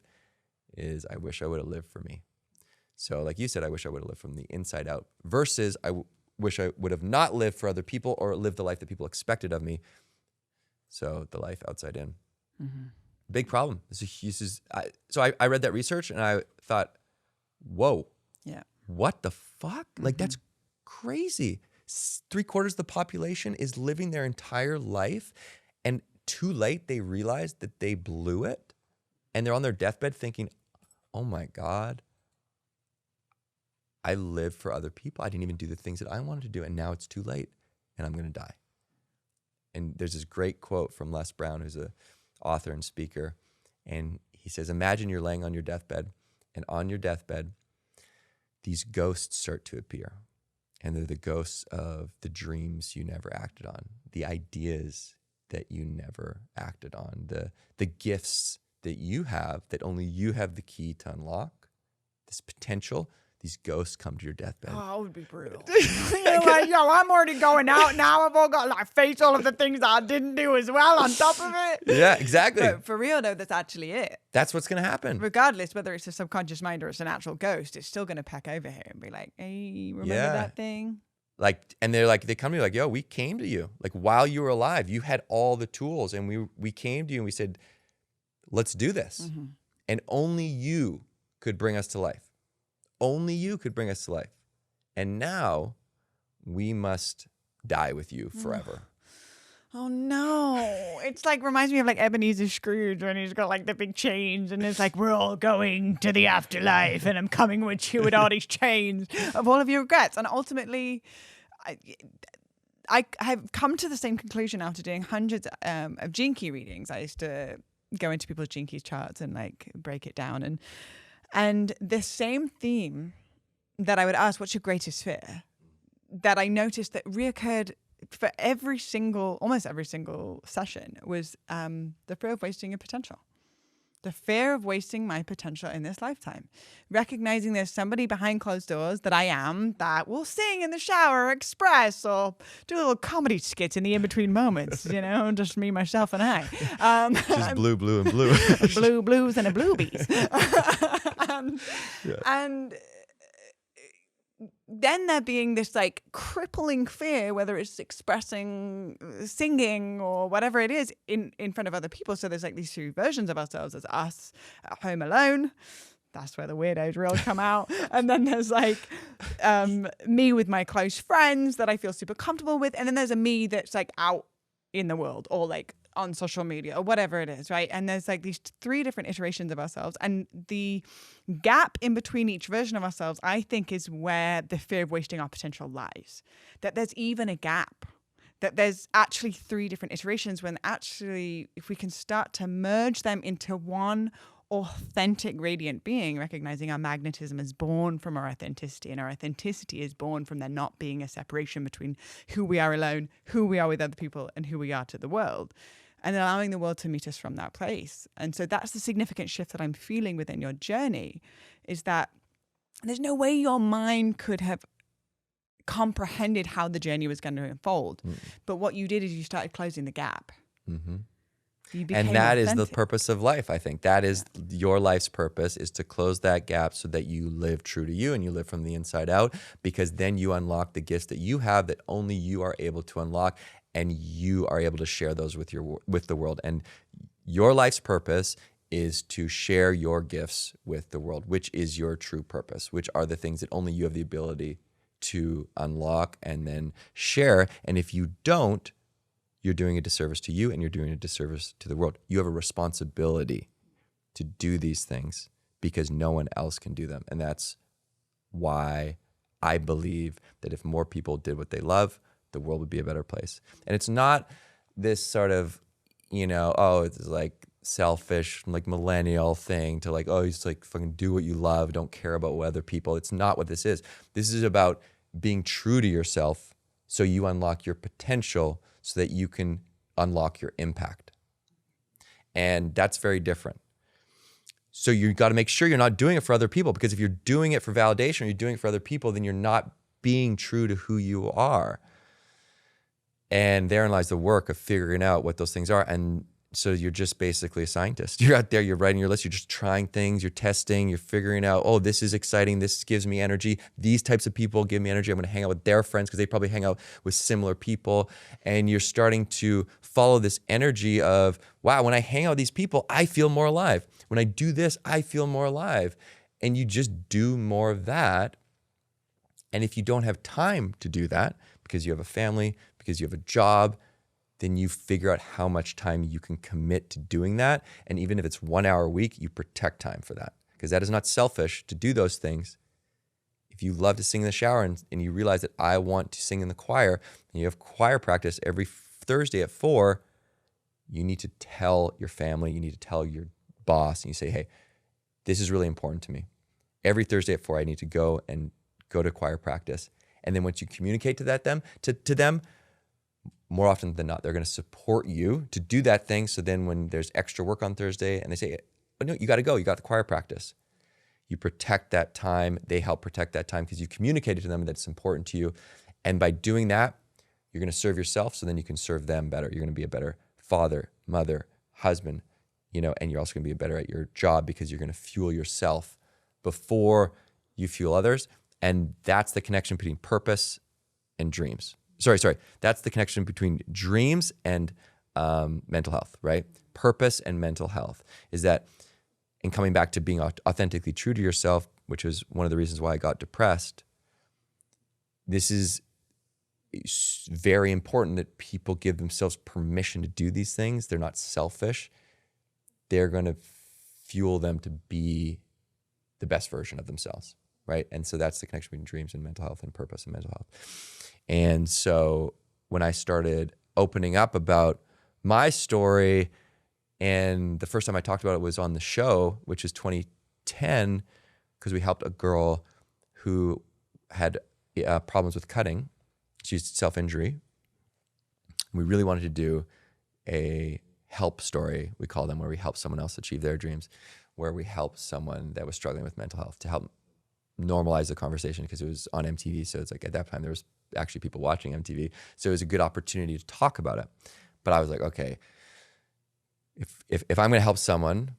is, I wish I would have lived for me. So like you said, I wish I would have lived from the inside out, versus I wish I would have not lived for other people or lived the life that people expected of me. So the life outside in. Big problem. So I read that research and I thought, whoa, what the fuck? Like, that's crazy. 3/4 of the population is living their entire life, and too late they realize that they blew it, and they're on their deathbed thinking, oh my God, I lived for other people. I didn't even do the things that I wanted to do, and now it's too late, and I'm going to die. And there's this great quote from Les Brown, who's an author and speaker, and he says, imagine you're laying on your deathbed, and on your deathbed, these ghosts start to appear. And they're the ghosts of the dreams you never acted on, the ideas that you never acted on, the gifts that you have that only you have the key to unlock, this potential, these ghosts come to your deathbed. Oh, it would be brutal. You're like, yo, I'm already going out now. I've all got to face all of the things that I didn't do as well on top of it. Yeah, exactly. But for real, though, that's actually it. That's what's going to happen. Regardless, whether it's a subconscious mind or it's an actual ghost, it's still going to peck over here and be like, hey, remember that thing? Like, and they come to me like, yo, we came to you. Like, while you were alive, you had all the tools, and we came to you and we said, let's do this. Mm-hmm. And only you could bring us to life. Only you could bring us to life. And now we must die with you forever. Oh no. It's like, reminds me of like Ebenezer Scrooge when he's got like the big chains and it's like, we're all going to the afterlife and I'm coming with you with all these chains of all of your regrets. And ultimately, I have come to the same conclusion after doing hundreds of Gene Key readings. I used to go into people's Gene Key charts and like break it down. And the same theme that I would ask, what's your greatest fear? That I noticed that reoccurred for almost every single session was the fear of wasting your potential. The fear of wasting my potential in this lifetime. Recognizing there's somebody behind closed doors that I am that will sing in the shower, express, or do little comedy skits in the in-between moments, just me, myself, and I. Just blue, and blue. Blue, blues, and a bluebies. And then there being this like crippling fear, whether it's expressing, singing, or whatever it is in front of other people. So there's like these two versions of ourselves. There's us at home alone. That's where the weirdos really come out. And then there's like me with my close friends that I feel super comfortable with. And then there's a me that's like out in the world or like on social media or whatever it is, right? And there's like these three different iterations of ourselves. And the gap in between each version of ourselves, I think, is where the fear of wasting our potential lies. That there's even a gap. That there's actually three different iterations when actually, if we can start to merge them into one authentic radiant being, recognizing our magnetism is born from our authenticity, and our authenticity is born from there not being a separation between who we are alone, who we are with other people, and who we are to the world, and allowing the world to meet us from that place. And so that's the significant shift that I'm feeling within your journey, is that there's no way your mind could have comprehended how the journey was going to unfold. But what you did is you started closing the gap. Mm-hmm. And that is the purpose of life, I think. That is your life's purpose, is to close that gap so that you live true to you and you live from the inside out, because then you unlock the gifts that you have that only you are able to unlock, and you are able to share those with the world. And your life's purpose is to share your gifts with the world, which is your true purpose, which are the things that only you have the ability to unlock and then share. And if you don't, you're doing a disservice to you and you're doing a disservice to the world. You have a responsibility to do these things because no one else can do them. And that's why I believe that if more people did what they love, the world would be a better place. And it's not this sort of, it's like selfish, like millennial thing to like, oh, it's like fucking do what you love, don't care about what other people. It's not what this is. This is about being true to yourself so you unlock your potential so that you can unlock your impact. And that's very different. So you got to make sure you're not doing it for other people, because if you're doing it for validation or you're doing it for other people, then you're not being true to who you are. And therein lies the work of figuring out what those things are. And so you're just basically a scientist. You're out there, you're writing your list, you're just trying things, you're testing, you're figuring out, oh, this is exciting, this gives me energy. These types of people give me energy. I'm going to hang out with their friends because they probably hang out with similar people. And you're starting to follow this energy of, wow, when I hang out with these people, I feel more alive. When I do this, I feel more alive. And you just do more of that. And if you don't have time to do that because you have a family, because you have a job, then you figure out how much time you can commit to doing that. And even if it's 1 hour a week, you protect time for that, because that is not selfish to do those things. If you love to sing in the shower and you realize that I want to sing in the choir, and you have choir practice every Thursday at 4, you need to tell your family, you need to tell your boss, and you say, hey, this is really important to me. Every Thursday at 4, I need to go to choir practice. And then once you communicate to them, more often than not, they're going to support you to do that thing. So then when there's extra work on Thursday and they say, oh, no, you got to go. You got the choir practice. You protect that time. They help protect that time because you communicated to them that it's important to you. And by doing that, you're going to serve yourself, so then you can serve them better. You're going to be a better father, mother, husband, and you're also going to be better at your job because you're going to fuel yourself before you fuel others. And that's the connection between purpose and dreams. Sorry. That's the connection between dreams and mental health, right? Purpose and mental health is that, and coming back to being authentically true to yourself, which was one of the reasons why I got depressed. This is very important that people give themselves permission to do these things. They're not selfish. They're going to fuel them to be the best version of themselves, right? And so that's the connection between dreams and mental health, and purpose and mental health. And so when I started opening up about my story, and the first time I talked about it was on the show, which is 2010, because we helped a girl who had problems with cutting. She used self-injury. We really wanted to do a help story, we call them, where we help someone else achieve their dreams, where we help someone that was struggling with mental health to help normalize the conversation, because it was on MTV. So it's like at that time there was actually people watching MTV. So it was a good opportunity to talk about it. But I was like, okay, if I'm going to help someone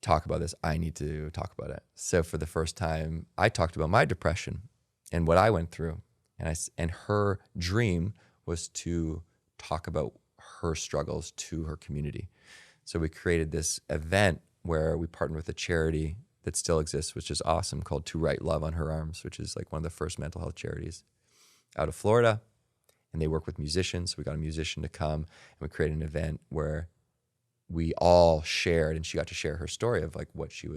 talk about this, I need to talk about it. So for the first time, I talked about my depression and what I went through. And her dream was to talk about her struggles to her community. So we created this event where we partnered with a charity that still exists, which is awesome, called To Write Love on Her Arms, which is like one of the first mental health charities out of Florida. And they work with musicians. So we got a musician to come, and we created an event where we all shared, and she got to share her story of like what she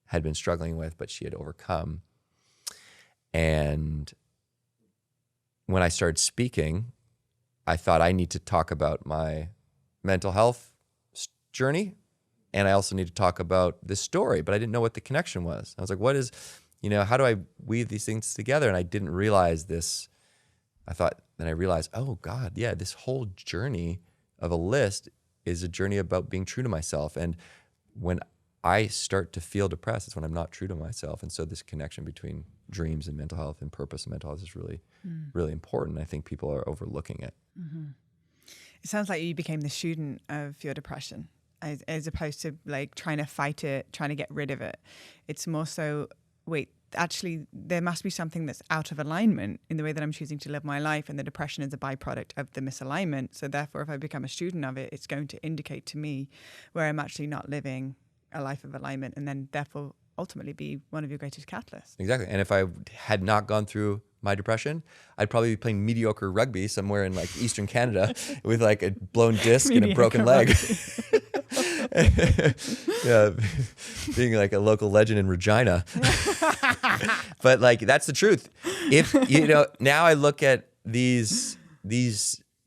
had been struggling with, but she had overcome. And when I started speaking, I thought I need to talk about my mental health journey, and I also need to talk about this story, but I didn't know what the connection was. I was like, how do I weave these things together? And I didn't realize this. Then I realized, oh God, yeah, this whole journey of a list is a journey about being true to myself. And when I start to feel depressed, it's when I'm not true to myself. And so this connection between dreams and mental health and purpose and mental health is really, really important. I think people are overlooking it. Mm-hmm. It sounds like you became the student of your depression, as opposed to like trying to fight it, trying to get rid of it. It's more so, wait, actually there must be something that's out of alignment in the way that I'm choosing to live my life, and the depression is a byproduct of the misalignment. So therefore, if I become a student of it, it's going to indicate to me where I'm actually not living a life of alignment, and then therefore ultimately be one of your greatest catalysts. Exactly. And if I had not gone through my depression, I'd probably be playing mediocre rugby somewhere in like Eastern Canada with like a blown disc and a broken leg. Yeah, being like a local legend in Regina. But like, that's the truth. If, now I look at these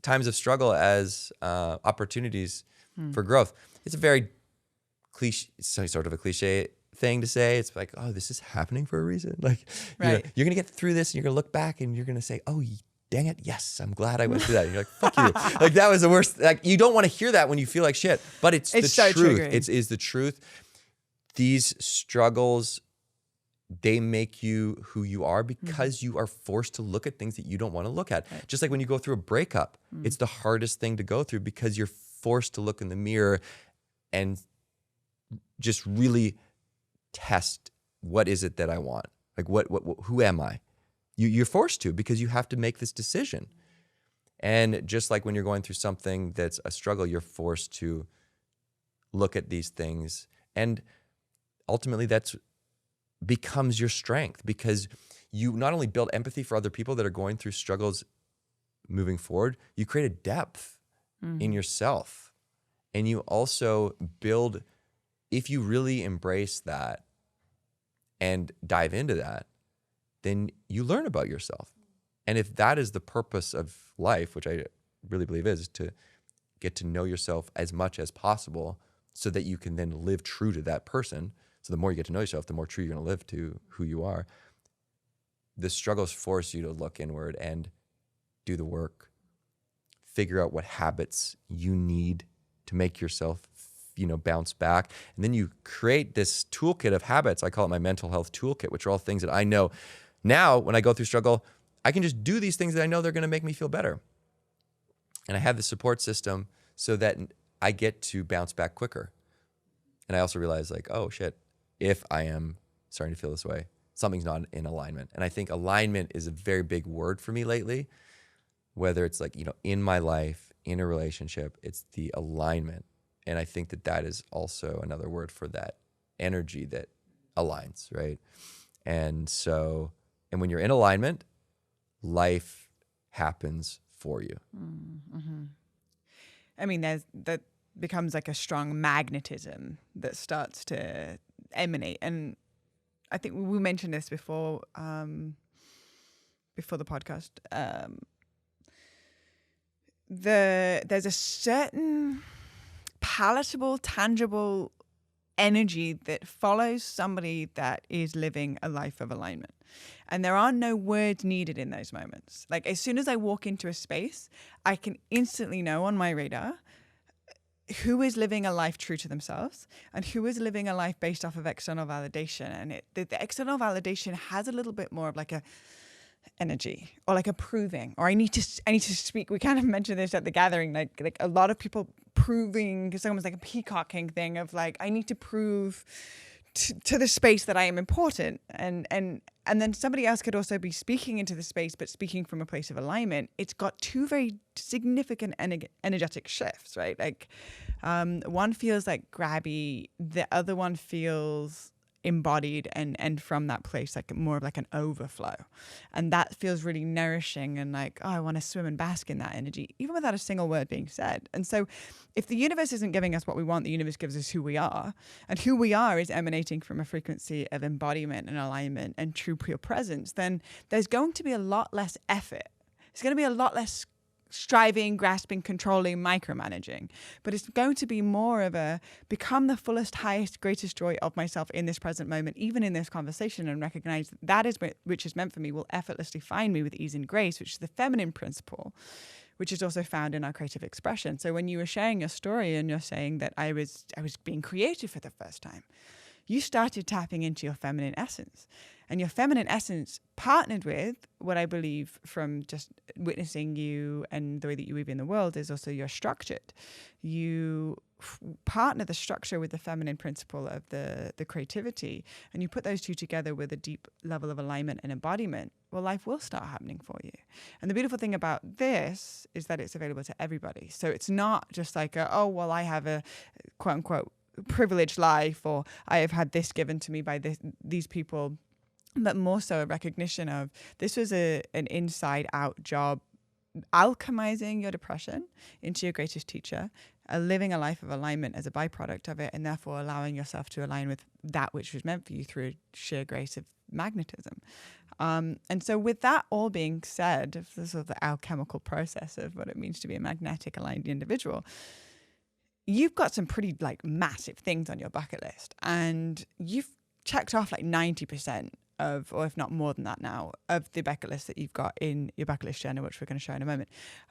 times of struggle as opportunities for growth. It's a very cliche, sort of a cliche thing to say. It's like, oh, this is happening for a reason. Like, right. You're going to get through this and you're going to look back and you're going to say, oh, dang it. Yes, I'm glad I went through that. And you're like, fuck you. Like, that was the worst. Like, you don't want to hear that when you feel like shit, but it's the so truth. Triggering. It is the truth. These struggles, they make you who you are because you are forced to look at things that you don't want to look at. Right. Just like when you go through a breakup, it's the hardest thing to go through because you're forced to look in the mirror and just really test, what is it that I want? Like, who am I? You're forced to, because you have to make this decision. And just like when you're going through something that's a struggle, you're forced to look at these things. And ultimately that's becomes your strength, because you not only build empathy for other people that are going through struggles moving forward, you create a depth in yourself. And you also build, if you really embrace that and dive into that, then you learn about yourself. And if that is the purpose of life, which I really believe is to get to know yourself as much as possible so that you can then live true to that person. So the more you get to know yourself, the more true you're going to live to who you are. The struggles force you to look inward and do the work, figure out what habits you need to make yourself bounce back. And then you create this toolkit of habits. I call it my mental health toolkit, which are all things that I know now when I go through struggle, I can just do these things that I know they're going to make me feel better. And I have the support system so that I get to bounce back quicker. And I also realize like, oh shit, if I am starting to feel this way, something's not in alignment. And I think alignment is a very big word for me lately, whether it's like, in my life, in a relationship, it's the alignment. And I think that is also another word for that energy that aligns, right? And when you're in alignment, life happens for you. Mm-hmm. I mean, that becomes like a strong magnetism that starts to emanate. And I think we mentioned this before the podcast. There's a certain palatable, tangible energy that follows somebody that is living a life of alignment. And there are no words needed in those moments. Like as soon as I walk into a space, I can instantly know on my radar who is living a life true to themselves and who is living a life based off of external validation. And the external validation has a little bit more of like a energy or like a proving, or I need to speak. We kind of mentioned this at the gathering, like a lot of people proving, it's almost like a peacocking thing of like, I need to prove to the space that I am important. And then somebody else could also be speaking into the space, but speaking from a place of alignment. It's got two very significant energetic shifts, right? Like one feels like grabby, the other one feels embodied and from that place, like more of like an overflow. And that feels really nourishing and like, oh, I want to swim and bask in that energy, even without a single word being said. And so if the universe isn't giving us what we want, the universe gives us who we are. And who we are is emanating from a frequency of embodiment and alignment and true pure presence, then there's going to be a lot less effort. It's going to be a lot less striving, grasping, controlling, micromanaging. But it's going to be more of a become the fullest, highest, greatest joy of myself in this present moment, even in this conversation, and recognize that is which is meant for me will effortlessly find me with ease and grace, which is the feminine principle, which is also found in our creative expression. So when you were sharing your story and you're saying that I was being creative for the first time, you started tapping into your feminine essence. And your feminine essence partnered with what I believe from just witnessing you and the way that you weave in the world is also you're structured. You partner the structure with the feminine principle of the creativity, and you put those two together with a deep level of alignment and embodiment, well, life will start happening for you. And the beautiful thing about this is that it's available to everybody. So it's not just like, I have a quote unquote privileged life, or I have had this given to me by these people, but more so a recognition of this was an inside out job, alchemizing your depression into your greatest teacher, living a life of alignment as a byproduct of it, and therefore allowing yourself to align with that which was meant for you through sheer grace of magnetism. And so with that all being said, of the sort of the alchemical process of what it means to be a magnetic aligned individual, you've got some pretty like massive things on your bucket list, and you've checked off like 90% of, or if not more than that now, of the bucket list that you've got in your bucket list journal, which we're going to show in a moment.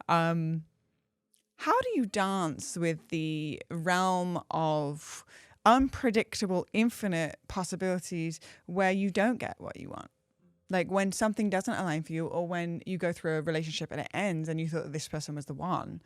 How do you dance with the realm of unpredictable, infinite possibilities where you don't get what you want? Like when something doesn't align for you, or when you go through a relationship and it ends and you thought that this person was the one,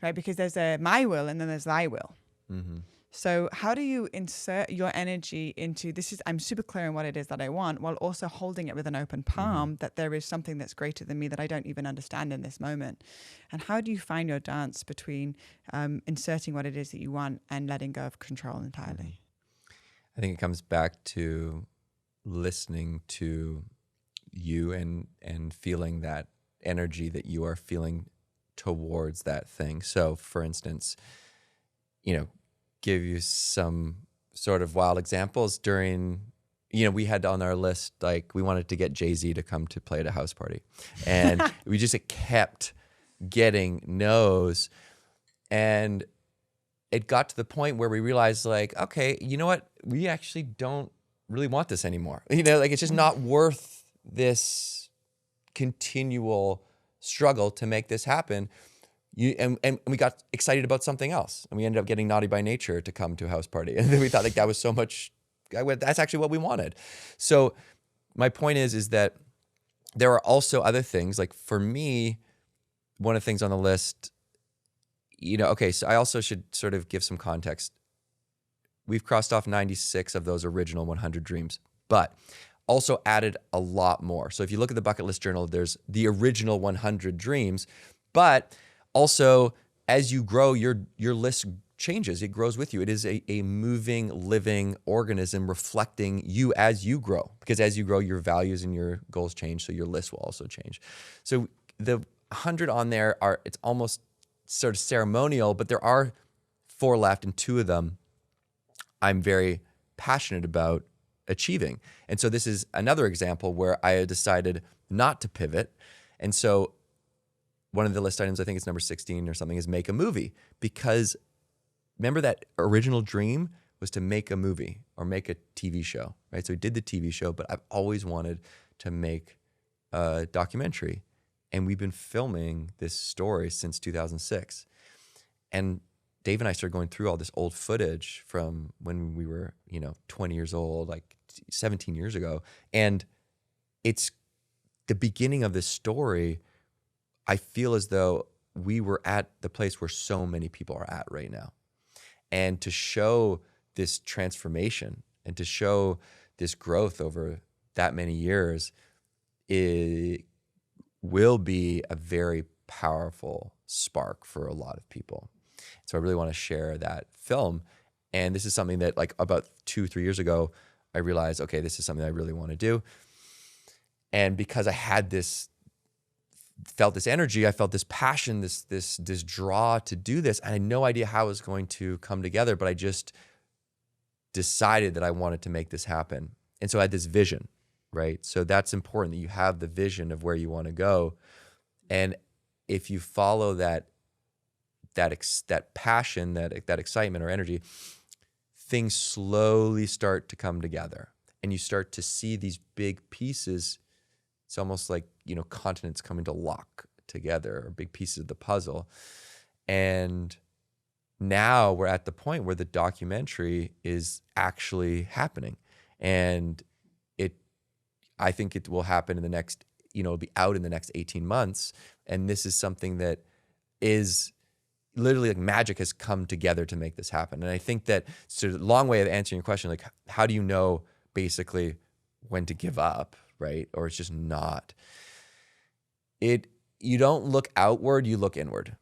right? Because there's a my will and then there's thy will. Mm-hmm. So how do you insert your energy into this is, I'm super clear on what it is that I want, while also holding it with an open palm that there is something that's greater than me that I don't even understand in this moment? And how do you find your dance between inserting what it is that you want and letting go of control entirely? I think it comes back to listening to you and feeling that energy that you are feeling towards that thing. So for instance, give you some sort of wild examples during, we had on our list, like we wanted to get Jay-Z to come to play at a house party, and we just kept getting no's. And it got to the point where we realized like, okay, you know what? We actually don't really want this anymore. Like it's just not worth this continual struggle to make this happen. And we got excited about something else, and we ended up getting Naughty by Nature to come to a house party, and then we thought like that was so much. That's actually what we wanted. So my point is that there are also other things. Like for me, one of the things on the list, okay, so I also should sort of give some context. We've crossed off 96 of those original 100 dreams, but also added a lot more. So if you look at the bucket list journal, there's the original 100 dreams, but also as you grow, your list changes. It grows with you. It is a moving, living organism reflecting you as you grow, because as you grow, your values and your goals change, so your list will also change. So the 100 on there it's almost sort of ceremonial, but there are 4 left, and 2 of them I'm very passionate about achieving. And so this is another example where I decided not to pivot. And so one of the list items, I think it's number 16 or something, is make a movie. Because remember that original dream was to make a movie or make a TV show, right? So we did the TV show, but I've always wanted to make a documentary. And we've been filming this story since 2006. And Dave and I started going through all this old footage from when we were, 20 years old, like 17 years ago. And it's the beginning of this story. I feel as though we were at the place where so many people are at right now. And to show this transformation and to show this growth over that many years, it will be a very powerful spark for a lot of people. So I really want to share that film. And this is something that like about 2-3 years ago, I realized, okay, this is something I really want to do. And because I had felt this energy, I felt this passion, this draw to do this. I had no idea how it was going to come together, but I just decided that I wanted to make this happen. And so I had this vision, right? So that's important, that you have the vision of where you want to go. And if you follow that passion, that excitement or energy, things slowly start to come together, and you start to see these big pieces. It's almost like, continents coming to lock together, or big pieces of the puzzle. And now we're at the point where the documentary is actually happening. And I think it will happen in the next, it'll be out in the next 18 months. And this is something that is literally like magic has come together to make this happen. And I think that it's a long way of answering your question, like how do you know basically when to give up, right? Or it's just not. You don't look outward, you look inward.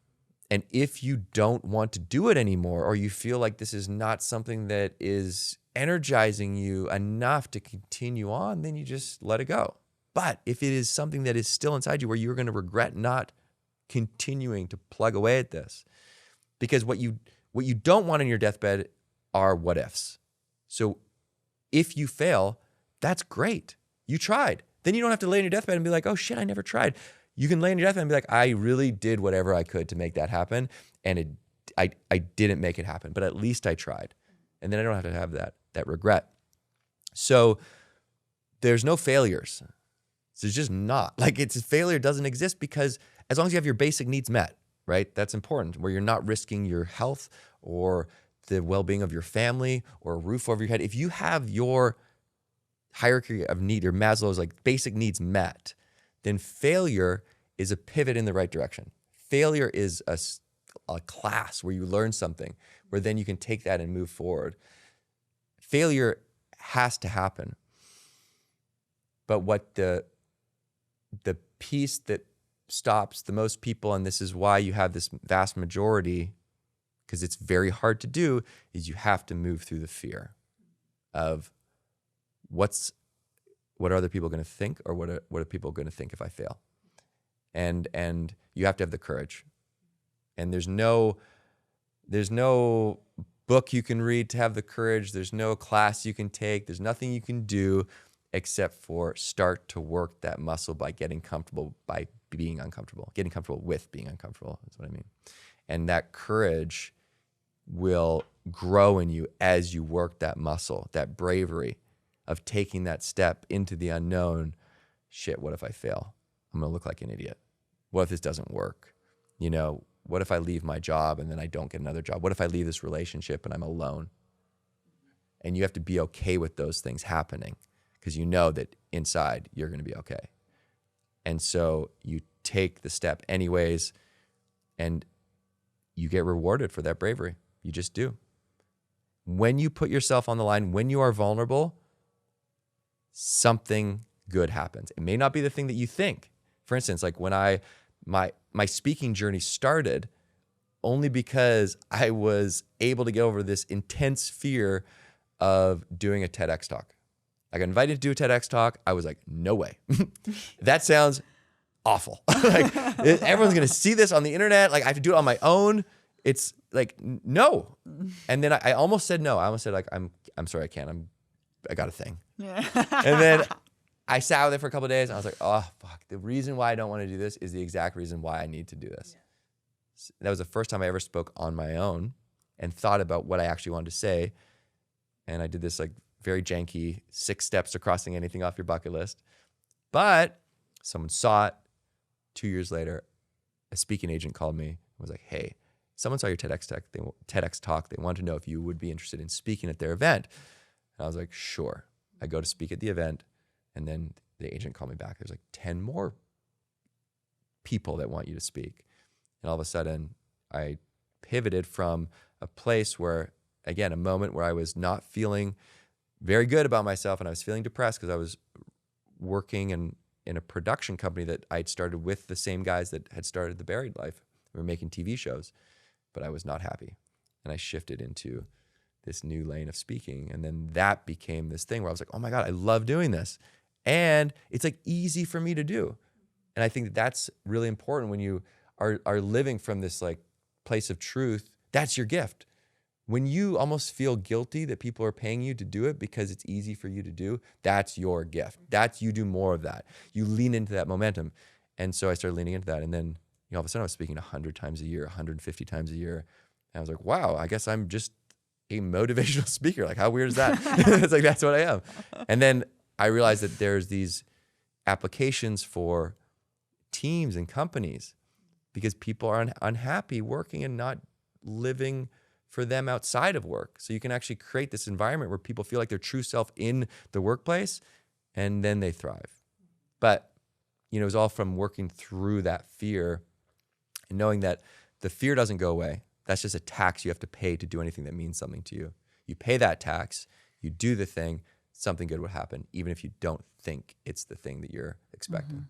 And if you don't want to do it anymore, or you feel like this is not something that is energizing you enough to continue on, then you just let it go. But if it is something that is still inside you where you're going to regret not continuing to plug away at this, because what you don't want on your deathbed are what ifs. So if you fail, that's great. You tried. Then you don't have to lay on your deathbed and be like, oh shit, I never tried. You can lay on your deathbed and be like, I really did whatever I could to make that happen. And I didn't make it happen, but at least I tried. And then I don't have to have that regret. So there's no failures. There's just not. Like failure doesn't exist, because as long as you have your basic needs met, right? That's important, where you're not risking your health or the well-being of your family or a roof over your head. If you have your hierarchy of need, your Maslow's like basic needs met, then failure is a pivot in the right direction. Failure is a class where you learn something, where then you can take that and move forward. Failure has to happen. But what the piece that stops the most people, and this is why you have this vast majority, because it's very hard to do, is you have to move through the fear of what are other people going to think, or what are people going to think if I fail? And you have to have the courage. And there's no book you can read to have the courage. There's no class you can take. There's nothing you can do except for start to work that muscle by getting comfortable by being uncomfortable, getting comfortable with being uncomfortable. That's what I mean. And that courage will grow in you as you work that muscle, that bravery of taking that step into the unknown. Shit, what if I fail? I'm going to look like an idiot. What if this doesn't work? What if I leave my job and then I don't get another job? What if I leave this relationship and I'm alone? And you have to be okay with those things happening because you know that inside you're going to be okay. And so you take the step anyways, and you get rewarded for that bravery. You just do. When you put yourself on the line, when you are vulnerable, something good happens. It may not be the thing that you think. For instance, like when my speaking journey started only because I was able to get over this intense fear of doing a TEDx talk. I got invited to do a TEDx talk. I was like, no way. That sounds awful. Like everyone's going to see this on the internet. Like I have to do it on my own. It's like, no. And then I almost said no. I almost said like, I'm sorry, I can't. I got a thing. Yeah. And then I sat with it for a couple of days and I was like, oh, fuck. The reason why I don't want to do this is the exact reason why I need to do this. Yeah. That was the first time I ever spoke on my own and thought about what I actually wanted to say. And I did this like very janky 6 steps to crossing anything off your bucket list. But someone saw it. 2 years later, a speaking agent called me and was like, hey, someone saw your TEDx talk. They wanted to know if you would be interested in speaking at their event. And I was like, sure. I go to speak at the event. And then the agent called me back. There's like 10 more people that want you to speak. And all of a sudden, I pivoted from a place where, again, a moment where I was not feeling very good about myself and I was feeling depressed because I was working in a production company that I'd started with the same guys that had started The Buried Life. We were making TV shows, but I was not happy. And I shifted into this new lane of speaking. And then that became this thing where I was like, oh my God, I love doing this. And it's like easy for me to do. And I think that that's really important when you are living from this like place of truth. That's your gift. When you almost feel guilty that people are paying you to do it because it's easy for you to do, that's your gift. That's, you do more of that. You lean into that momentum. And so I started leaning into that. And then all of a sudden I was speaking 100 times a year, 150 times a year. And I was like, wow, I guess I'm just a motivational speaker. Like, how weird is that? It's like, that's what I am. And then I realized that there's these applications for teams and companies because people are unhappy working and not living for them outside of work. So you can actually create this environment where people feel like their true self in the workplace and then they thrive. But, it was all from working through that fear and knowing that the fear doesn't go away. That's just a tax you have to pay to do anything that means something to you. You pay that tax, you do the thing, something good will happen, even if you don't think it's the thing that you're expecting.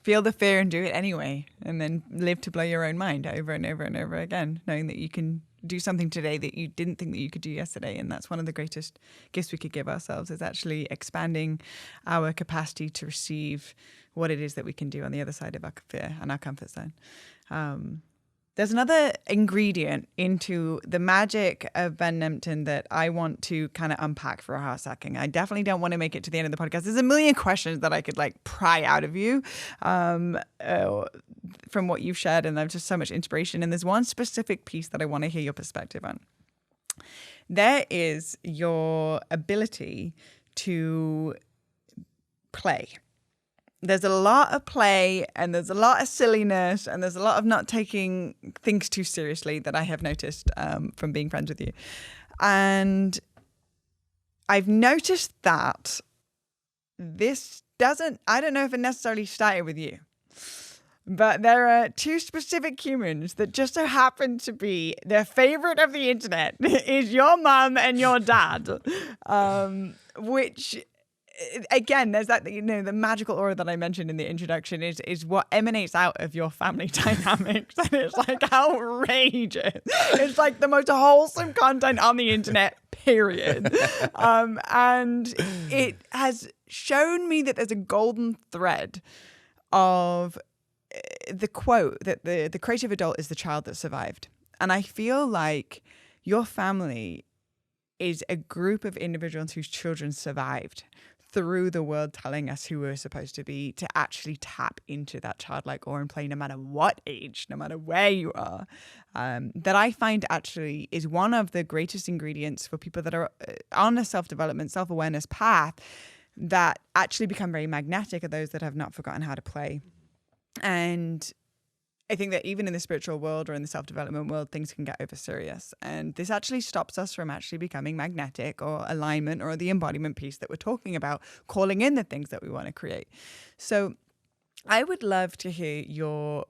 Feel the fear and do it anyway, and then live to blow your own mind over and over and over again, knowing that you can do something today that you didn't think that you could do yesterday. And that's one of the greatest gifts we could give ourselves, is actually expanding our capacity to receive what it is that we can do on the other side of our fear and our comfort zone. There's another ingredient into the magic of Ben Nemtin that I want to kind of unpack for a hot second. I definitely don't want to make it to the end of the podcast. There's a million questions that I could pry out of you from what you've shared, and there's just so much inspiration. And there's one specific piece that I want to hear your perspective on. There is your ability to play. There's a lot of play and there's a lot of silliness and there's a lot of not taking things too seriously that I have noticed from being friends with you. And I've noticed that I don't know if it necessarily started with you, but there are 2 specific humans that just so happen to be their favorite of the internet is your mum and your dad, which... Again, there's that, the magical aura that I mentioned in the introduction is what emanates out of your family dynamics. And it's like outrageous. It's like the most wholesome content on the internet, period. And it has shown me that there's a golden thread of the quote that the creative adult is the child that survived. And I feel like your family is a group of individuals whose children survived through the world telling us who we're supposed to be, to actually tap into that childlike awe and play no matter what age, no matter where you are, that I find actually is one of the greatest ingredients for people that are on a self-development, self-awareness path that actually become very magnetic are those that have not forgotten how to play. And I think that even in the spiritual world or in the self-development world, things can get over serious. And this actually stops us from actually becoming magnetic or alignment or the embodiment piece that we're talking about, calling in the things that we want to create. So I would love to hear your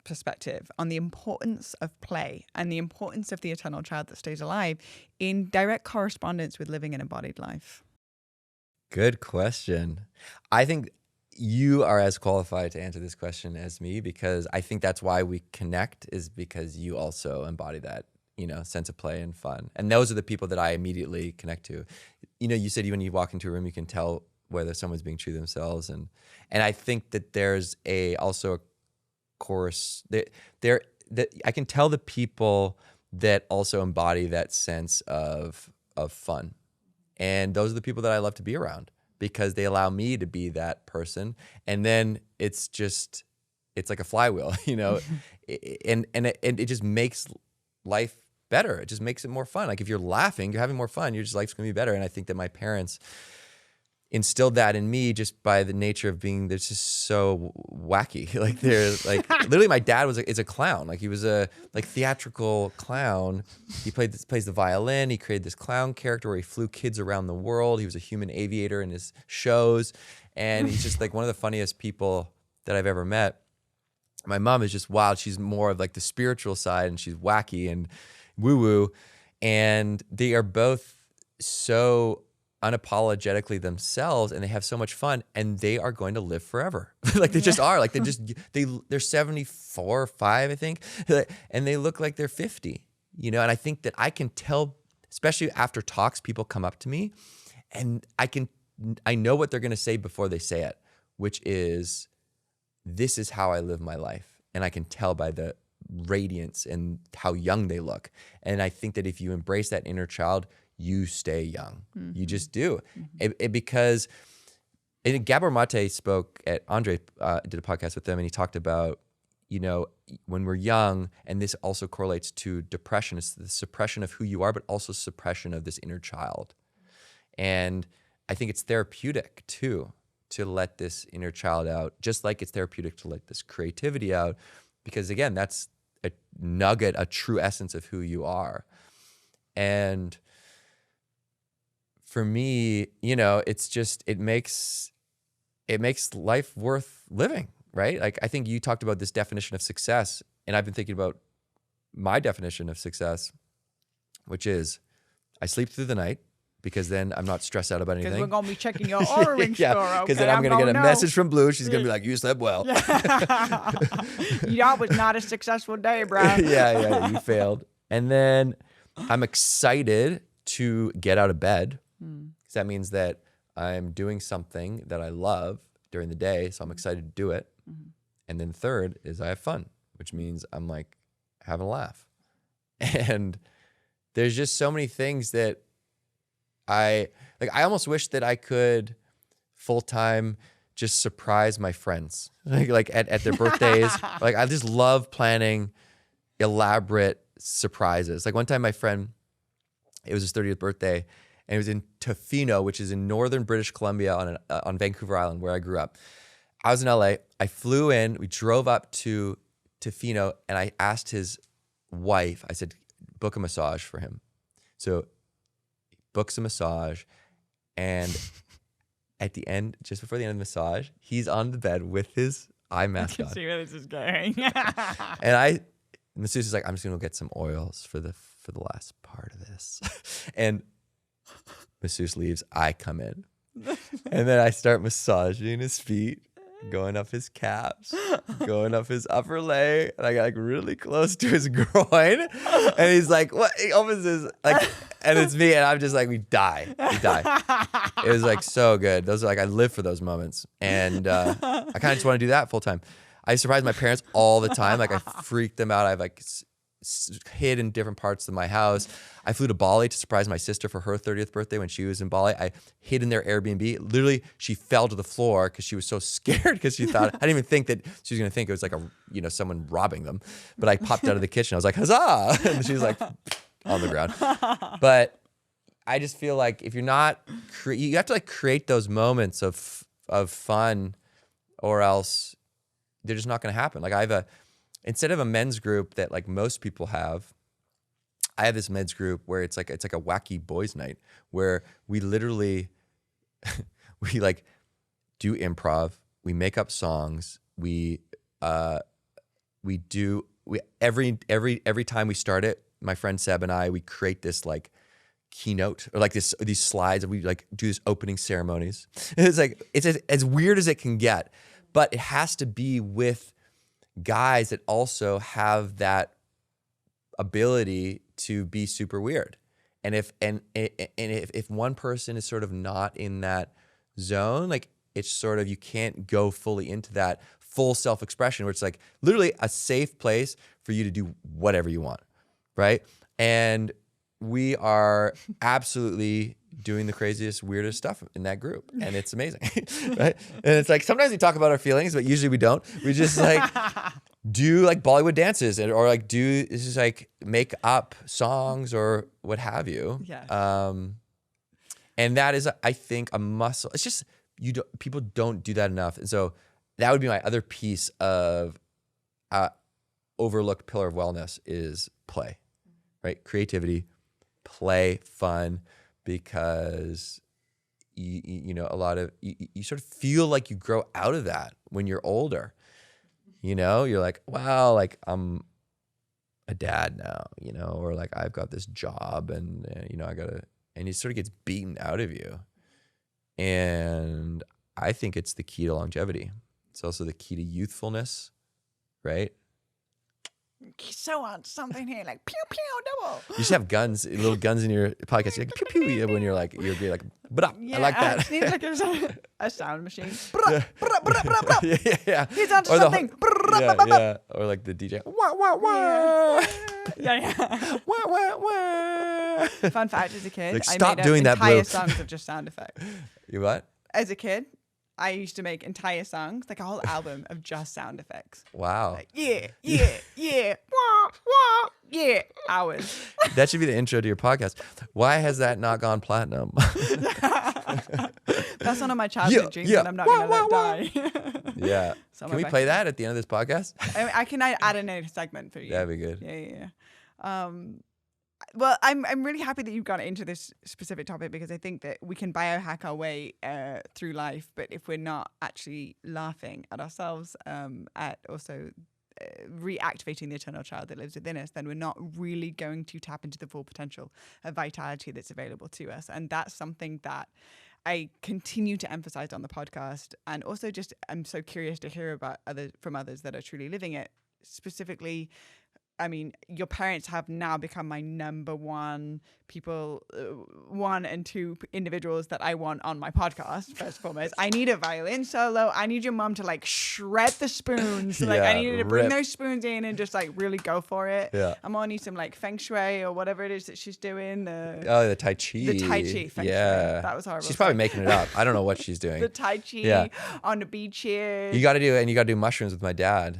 perspective on the importance of play and the importance of the eternal child that stays alive in direct correspondence with living an embodied life. Good question. I think you are as qualified to answer this question as me, because I think that's why we connect, is because you also embody that, sense of play and fun. And those are the people that I immediately connect to. You said when you walk into a room, you can tell whether someone's being true to themselves. And I think that there's also a course that I can tell the people that also embody that sense of fun. And those are the people that I love to be around, because they allow me to be that person. And then it's like a flywheel, and it just makes life better. It just makes it more fun. Like if you're laughing, you're having more fun, your life's gonna be better. And I think that my parents instilled that in me just by the nature of being, they're just so wacky. Like they're like, literally my dad is a clown. Like he was a theatrical clown. He plays the violin. He created this clown character where he flew kids around the world. He was a human aviator in his shows. And he's just like one of the funniest people that I've ever met. My mom is just wild. She's more of like the spiritual side, and she's wacky and woo-woo. And they are both so unapologetically themselves, and they have so much fun, and they are going to live forever. Like they just are. Like they're 74 or 5, I think, and they look like they're 50. And I think that I can tell, especially after talks, people come up to me, and I know what they're going to say before they say it, which is, this is how I live my life. And I can tell by the radiance and how young they look. And I think that if you embrace that inner child, you stay young. Mm-hmm. You just do. Mm-hmm. Because I think Gabor Mate spoke at, Andre did a podcast with them, and he talked about, when we're young, and this also correlates to depression, it's the suppression of who you are, but also suppression of this inner child. And I think it's therapeutic too, to let this inner child out, just like it's therapeutic to let this creativity out, because again, that's a nugget, a true essence of who you are. And for me, it makes life worth living, right? Like I think you talked about this definition of success, and I've been thinking about my definition of success, which is I sleep through the night, because then I'm not stressed out about anything. Because we're going to be checking your Oura Ring score, okay? Because then I'm going to get a message from Blue. She's going to be like, you slept well. That was not a successful day, bro. Yeah, you failed. And then I'm excited to get out of bed, because that means that I'm doing something that I love during the day, so I'm excited to do it. Mm-hmm. And then third is I have fun, which means I'm like having a laugh. And there's just so many things that I almost wish that I could full-time just surprise my friends, like at their birthdays. Like I just love planning elaborate surprises. Like one time my friend, it was his 30th birthday, and it was in Tofino, which is in northern British Columbia on Vancouver Island, where I grew up. I was in LA. I flew in. We drove up to Tofino, and I asked his wife, I said, book a massage for him. So books a massage, and at the end, just before the end of the massage, he's on the bed with his eye mask on. I can see where this is going. And masseuse is like, I'm just gonna get some oils for the last part of this. And masseuse leaves, I come in. And then I start massaging his feet, going up his calves, going up his upper leg, and I got like really close to his groin. And he's like, what? He opens his, like, and it's me, and I'm just like, we die. It was like so good. Those are like, I live for those moments. And I kind of just want to do that full time. I surprise my parents all the time. Like I freak them out. I've like hid in different parts of my house. I flew to Bali to surprise my sister for her 30th birthday when she was in Bali. I hid in their Airbnb. Literally, she fell to the floor because she was so scared, because she thought, I didn't even think that she was going to think it was like someone robbing them. But I popped out of the kitchen. I was like, huzzah! And she was like on the ground. But I just feel like if you're not, you have to like create those moments of fun, or else they're just not going to happen. Like I have instead of a men's group that like most people have, I have this men's group where it's like a wacky boys night where we literally we like do improv, we make up songs, every time we start it, my friend Seb and I, we create this like keynote or like these slides, and we like do this opening ceremonies. It's like it's as weird as it can get, but it has to be with guys that also have that ability to be super weird. And if one person is sort of not in that zone, like it's sort of, you can't go fully into that full self-expression where it's like literally a safe place for you to do whatever you want, right? And we are absolutely doing the craziest, weirdest stuff in that group, and it's amazing, right? And it's like sometimes we talk about our feelings, but usually we don't. We just like do like Bollywood dances, or like do this is like make up songs or what have you. Yes. And that is, I think, a muscle. It's just people don't do that enough, and so that would be my other piece of overlooked pillar of wellness is play, right? Creativity, play, fun, because you know, a lot of you sort of feel like you grow out of that when you're older. You know, you're like, wow, like I'm a dad now, you know, or like I've got this job, and you know, and it sort of gets beaten out of you. And I think it's the key to longevity. It's also the key to youthfulness, right? So on something here, like pew pew double. You should have guns, little guns in your podcast. You're like pew pew when you're like, but I like that. It needs like a sound machine. Yeah. He's onto Or something. Yeah. Or like the DJ. Wah wah wah. Yeah. Wah wah wah. Fun fact: as a kid, Like, I stop made doing that, entire Blue. songs of just sound effects. You what? As a kid, I used to make entire songs, like a whole album of just sound effects. Wow. Like, yeah, wah, wah, yeah, hours. That should be the intro to your podcast. Why has that not gone platinum? That's one of my childhood dreams, and I'm not going to let die. Yeah. Can we play that at the end of this podcast? I can add in a segment for you. That'd be good. Yeah. Well, I'm really happy that you've got into this specific topic, because I think that we can biohack our way through life, but if we're not actually laughing at ourselves, at also reactivating the eternal child that lives within us, then we're not really going to tap into the full potential of vitality that's available to us. And that's something that I continue to emphasize on the podcast, and also just I'm so curious to hear about from others that are truly living it. Specifically, I mean, your parents have now become my number one and two individuals that I want on my podcast. First and foremost, I need a violin solo. I need your mom to like shred the spoons. Like I need her to bring those spoons in and just like really go for it. Yeah. I'm gonna need some like feng shui or whatever it is that she's doing. The Tai Chi. The Tai Chi feng shui. That was horrible. She's probably making it up. I don't know what she's doing. The Tai Chi on the beach here. You got to do mushrooms with my dad.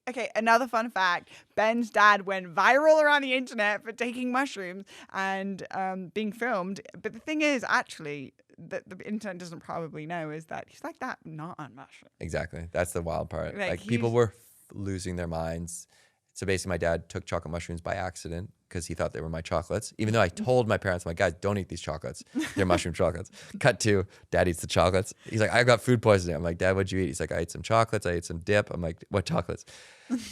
Okay, another fun fact. Ben's dad went viral around the internet for taking mushrooms and being filmed. But the thing is, actually, that the internet doesn't probably know is that he's like that, not on mushrooms. Exactly. That's the wild part. Like people were losing their minds. So basically, my dad took chocolate mushrooms by accident because he thought they were my chocolates. Even though I told my parents, I'm like, guys, don't eat these chocolates. They're mushroom chocolates. Cut to, Dad eats the chocolates. He's like, I got food poisoning. I'm like, Dad, what'd you eat? He's like, I ate some chocolates. I ate some dip. I'm like, what chocolates?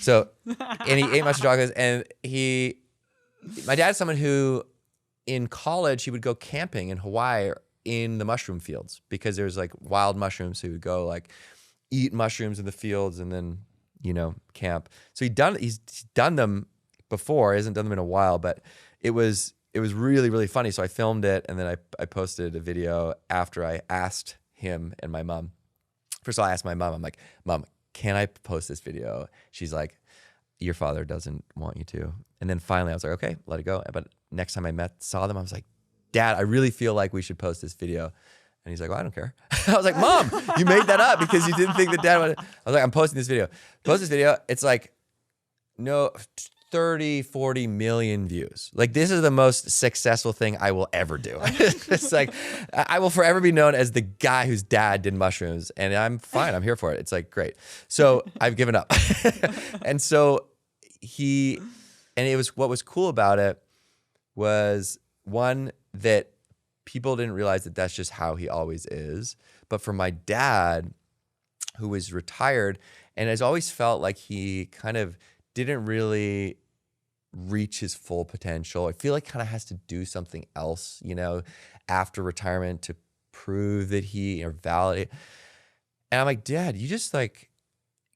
So, and he ate mushroom chocolates. And my dad's someone who, in college, he would go camping in Hawaii in the mushroom fields because there's like wild mushrooms. So he would go like eat mushrooms in the fields and then, camp. So he's done them before. He hasn't done them in a while, but it was really, really funny. So I filmed it, and then I posted a video after I asked him and my mom. First of all, I asked my mom, I'm like, Mom, can I post this video? She's like, your father doesn't want you to. And then finally I was like, okay, let it go. But next time I saw them, I was like, Dad, I really feel like we should post this video. And he's like, well, I don't care. I was like, Mom, you made that up because you didn't think that Dad wanted. I was like, I'm posting this video. Post this video. It's like, no, 30, 40 million views. Like, this is the most successful thing I will ever do. It's like, I will forever be known as the guy whose dad did mushrooms, and I'm fine. I'm here for it. It's like, great. So I've given up. And so it was, what was cool about it was, one, that people didn't realize that that's just how he always is. But for my dad, who was retired and has always felt like he kind of didn't really reach his full potential, I feel like kind of has to do something else, after retirement to prove that he, or validate. And I'm like, Dad, you just like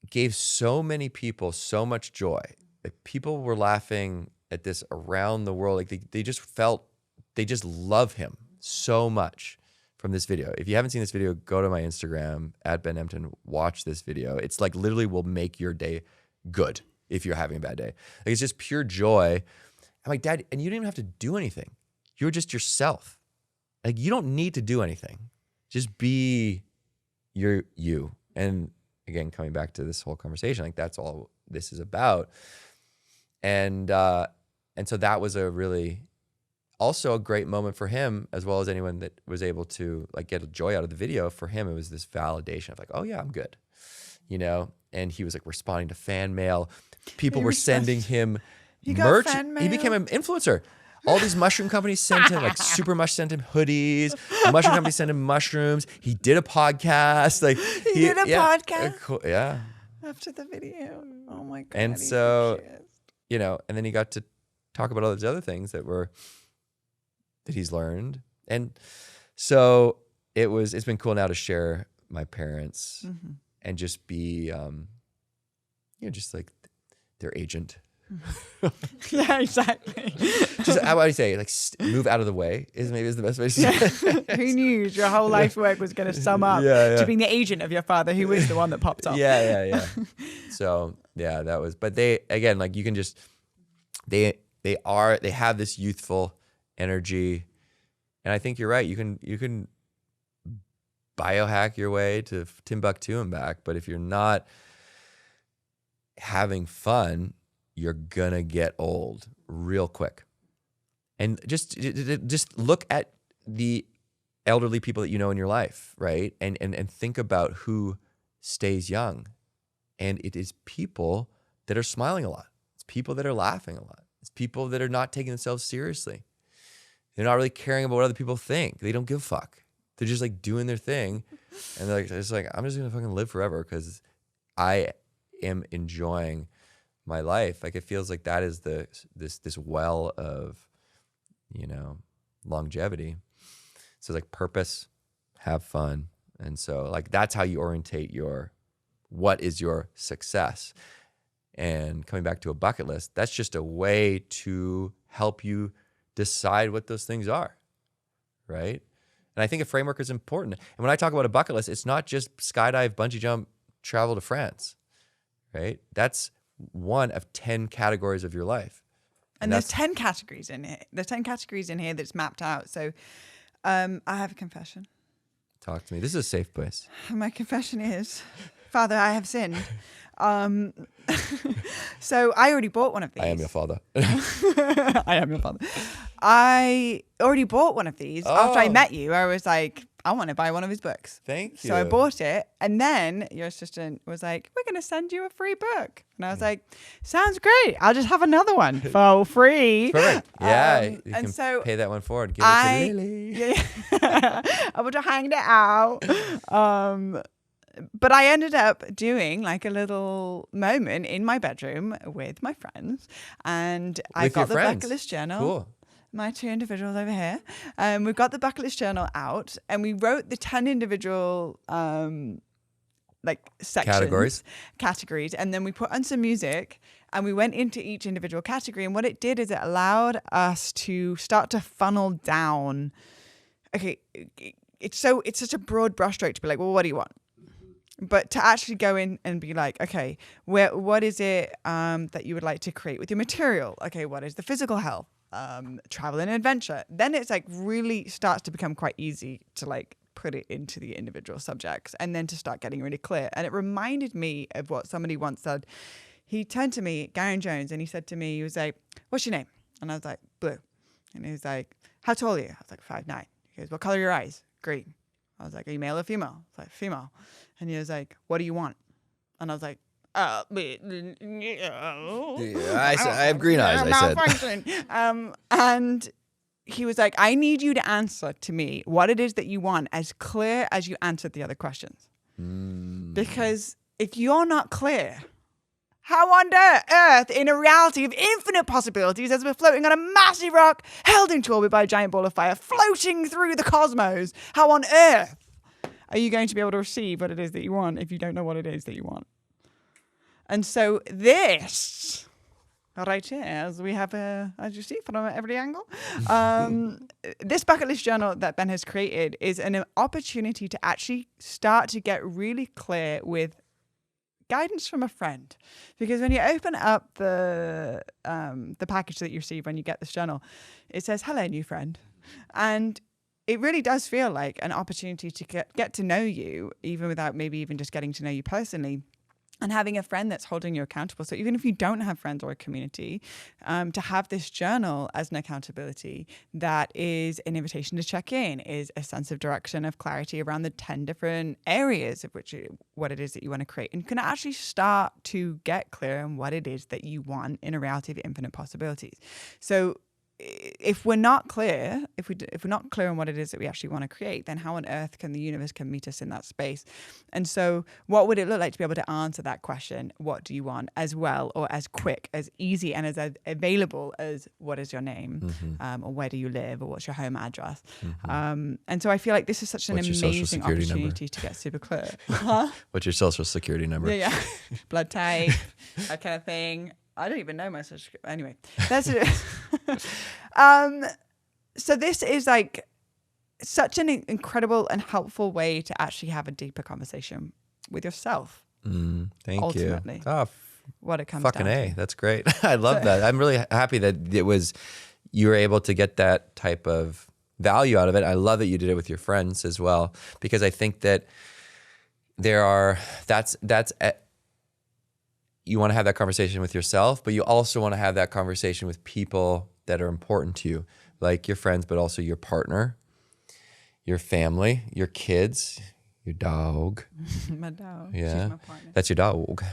gave so many people so much joy. Like, people were laughing at this around the world. Like, they just love him so much from this video. If you haven't seen this video, go to my Instagram at Ben Nemtin, watch this video. It's like literally will make your day good if you're having a bad day. Like, it's just pure joy. I'm like, Dad, and you didn't even have to do anything. You're just yourself. Like, you don't need to do anything. Just be you. And again, coming back to this whole conversation, like, that's all this is about. And so that was also a great moment for him, as well as anyone that was able to like get a joy out of the video. For him, it was this validation of like, oh yeah, I'm good, and he was like responding to fan mail. People were sending him merch. He became an influencer. All these mushroom companies sent him, like Super Mush sent him hoodies. Mushroom companies sent him mushrooms. He did a podcast. Like, he did a podcast? Cool, yeah. After the video. Oh my God. And so, and then he got to talk about all those other things that he's learned. And so it's been cool now to share my parents and just be, just like their agent. Yeah, exactly. Just, how do you say, like, move out of the way is the best way to say it. Who knew your whole life work was going to sum up to being the agent of your father, who is the one that popped up. Yeah. So yeah, that was, but they, again, like, you can just, they have this youthful energy. And I think you're right. You can biohack your way to Timbuktu and back, but if you're not having fun, you're gonna get old real quick. And just look at the elderly people that you know in your life, right? And think about who stays young. And it is people that are smiling a lot. It's people that are laughing a lot. It's people that are not taking themselves seriously. They're not really caring about what other people think. They don't give a fuck. They're just like doing their thing. And they're just like, I'm just gonna fucking live forever because I am enjoying my life. Like, it feels like that is this well of, longevity. So like purpose, have fun. And so like, that's how you orientate what is your success. And coming back to a bucket list, that's just a way to help you decide what those things are, right? And I think a framework is important. And when I talk about a bucket list, it's not just skydive, bungee jump, travel to France, right? That's one of 10 categories of your life. And there's 10 categories in here. There's 10 categories in here that's mapped out. So I have a confession. Talk to me. This is a safe place. My confession is, Father, I have sinned. So I already bought one of these. I am your father. I am your father. I already bought one of these after I met you. I was like, I want to buy one of his books. Thank you. So I bought it. And then your assistant was like, we're going to send you a free book. And I was like, sounds great. I'll just have another one for free. Perfect. Yeah. You and can so pay that one forward. Give it to Lily. Yeah, I would have hanged it out. But I ended up doing like a little moment in my bedroom with my friends. And I got the bucket list journal. Cool. My two individuals over here. We've got the bucket list journal out, and we wrote the 10 individual sections, categories, and then we put on some music, and we went into each individual category. And what it did is it allowed us to start to funnel down. Okay, it's such a broad brushstroke to be like, well, what do you want? But to actually go in and be like, okay, what is it that you would like to create with your material? Okay, what is the physical health? Travel and adventure. Then it's like really starts to become quite easy to like put it into the individual subjects and then to start getting really clear. And it reminded me of what somebody once said. he turned to me, Garen Jones, and he said to me, he was like, what's your name? And I was like, Blue. And he was like, how tall are you? I was like, 5'9". He goes, what color are your eyes? Green. I was like, are you male or female? I was like, female. And he was like, what do you want? And I was like, I have green eyes, I said. And he was like, I need you to answer to me what it is that you want as clear as you answered the other questions. Because if you're not clear, how on earth, in a reality of infinite possibilities, as we're floating on a massive rock held into orbit by a giant ball of fire, floating through the cosmos, how on earth are you going to be able to receive what it is that you want if you don't know what it is that you want? And so this right here, as we have, as you see, from every angle, this bucket list journal that Ben has created is an opportunity to actually start to get really clear with guidance from a friend. Because when you open up the package that you receive when you get this journal, it says, hello, new friend. And it really does feel like an opportunity to get to know you, even without maybe even just getting to know you personally, and having a friend that's holding you accountable. So even if you don't have friends or a community, to have this journal as an accountability that is an invitation to check in, is a sense of direction, of clarity around the 10 different areas of what it is that you want to create, and can actually start to get clear on what it is that you want in a reality of infinite possibilities. So if we're not clear, if we're not clear on what it is that we actually want to create, then how on earth can the universe can meet us in that space? And so what would it look like to be able to answer that question, what do you want, as well or as quick, as easy and as available as what is your name, or where do you live, or what's your home address? And so I feel like this is such an amazing opportunity to get super clear. What's your social security number? Yeah. Blood type, that kind of thing. I don't even know my social. Anyway, that's it. So this is like such an incredible and helpful way to actually have a deeper conversation with yourself. Thank ultimately, you. What it comes fucking down A. to. That's great. I love that. I'm really happy that you were able to get that type of value out of it. I love that you did it with your friends as well, because I think that you want to have that conversation with yourself, but you also want to have that conversation with people that are important to you, like your friends, but also your partner, your family, your kids, your dog. My dog. Yeah. She's my partner. That's your dog.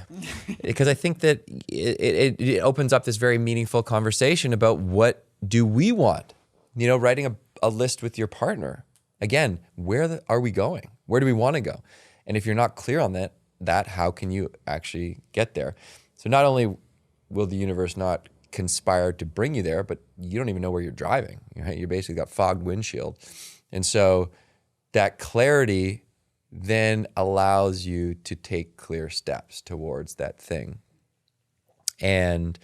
Because I think that it opens up this very meaningful conversation about what do we want? You know, writing a list with your partner. Again, where are we going? Where do we want to go? And if you're not clear on that, how can you actually get there? So not only will the universe not conspire to bring you there, but you don't even know where you're driving. Right? You basically got fogged windshield. And so that clarity then allows you to take clear steps towards that thing. And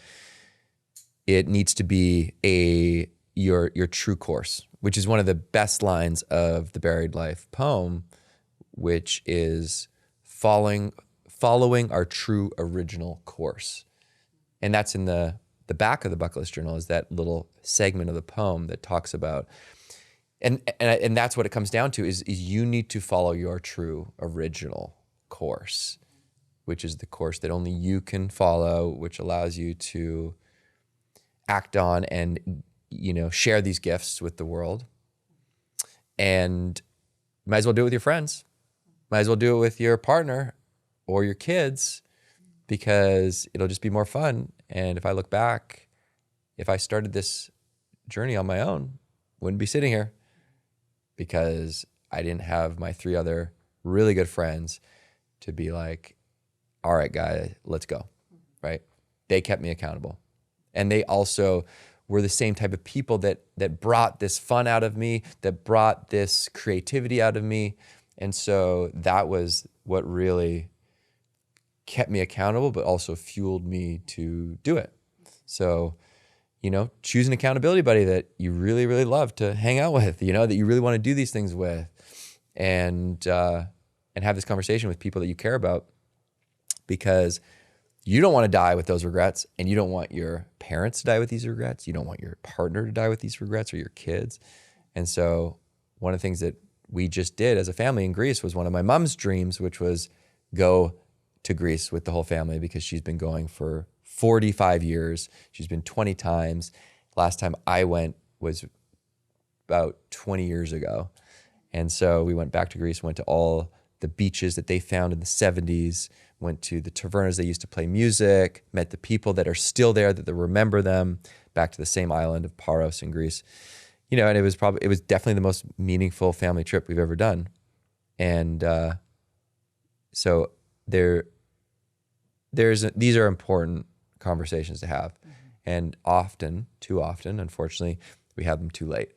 it needs to be your true course, which is one of the best lines of the Buried Life poem, which is following our true original course. And that's in the back of the bucket list journal, is that little segment of the poem that talks about, and that's what it comes down to, is you need to follow your true original course, which is the course that only you can follow, which allows you to act on and, share these gifts with the world. And might as well do it with your friends. Might as well do it with your partner or your kids, because it'll just be more fun. And if I look back, if I started this journey on my own, wouldn't be sitting here, because I didn't have my 3 other really good friends to be like, all right, guys, let's go, right? They kept me accountable. And they also were the same type of people that brought this fun out of me, that brought this creativity out of me. And so that was what really kept me accountable, but also fueled me to do it. So, choose an accountability buddy that you really, really love to hang out with, that you really want to do these things with, and have this conversation with people that you care about, because you don't want to die with those regrets, and you don't want your parents to die with these regrets. You don't want your partner to die with these regrets, or your kids. And so one of the things that we just did as a family in Greece was one of my mom's dreams, which was go to Greece with the whole family because she's been going for 45 years. She's been 20 times. Last time I went was about 20 years ago. And so we went back to Greece, went to all the beaches that they found in the 70s, went to the tavernas they used to play music, met the people that are still there, that they remember them, back to the same island of Paros in Greece. You know, and it was definitely the most meaningful family trip we've ever done. And so these are important conversations to have. And too often, unfortunately, we have them too late,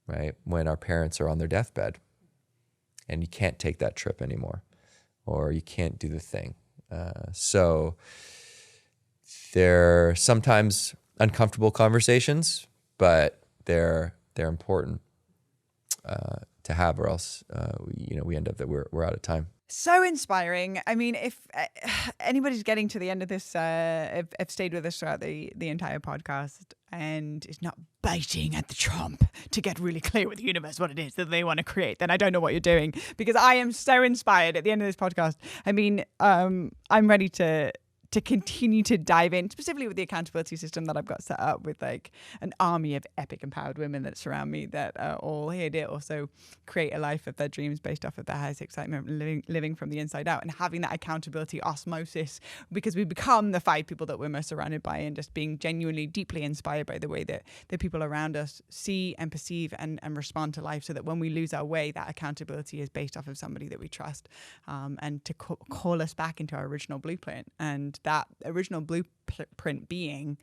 right? When our parents are on their deathbed and you can't take that trip anymore, or you can't do the thing. So they're sometimes uncomfortable conversations, but they're important to have, or else we end up that we're out of time. So inspiring. I mean, if anybody's getting to the end of this, have stayed with us throughout the entire podcast and is not biting at the trump to get really clear with the universe what it is that they want to create, then I don't know what you're doing, because I am so inspired at the end of this podcast. I mean, I'm ready to continue to dive in, specifically with the accountability system that I've got set up with like an army of epic empowered women that surround me that are all here to also create a life of their dreams based off of their highest excitement, living from the inside out, and having that accountability osmosis, because we become the 5 people that we're most surrounded by, and just being genuinely deeply inspired by the way that the people around us see and perceive and respond to life, so that when we lose our way, that accountability is based off of somebody that we trust, and to call us back into our original blueprint. And that original blueprint being,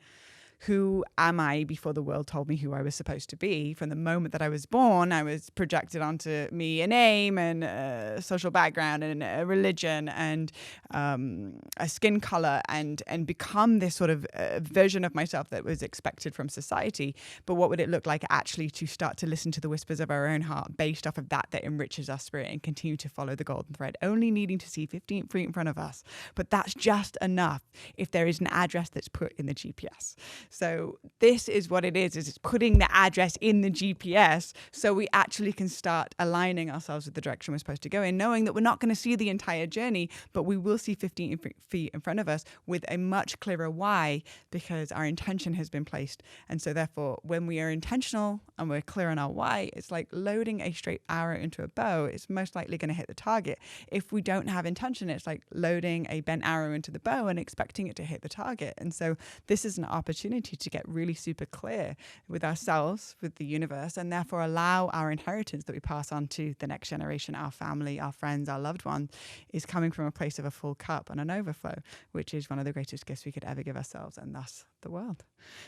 who am I before the world told me who I was supposed to be? From the moment that I was born, I was projected onto me a name and a social background and a religion and a skin color, and become this sort of version of myself that was expected from society. But what would it look like actually to start to listen to the whispers of our own heart based off of that enriches our spirit, and continue to follow the golden thread, only needing to see 15 feet in front of us. But that's just enough if there is an address that's put in the GPS. So this is what it is it's putting the address in the GPS so we actually can start aligning ourselves with the direction we're supposed to go in, knowing that we're not going to see the entire journey, but we will see 15 feet in front of us with a much clearer why, because our intention has been placed. And so therefore, when we are intentional and we're clear on our why, it's like loading a straight arrow into a bow. It's most likely going to hit the target. If we don't have intention, it's like loading a bent arrow into the bow and expecting it to hit the target. And so this is an opportunity to get really super clear with ourselves, with the universe, and therefore allow our inheritance that we pass on to the next generation, our family, our friends, our loved ones, is coming from a place of a full cup and an overflow, which is one of the greatest gifts we could ever give ourselves, and thus the world.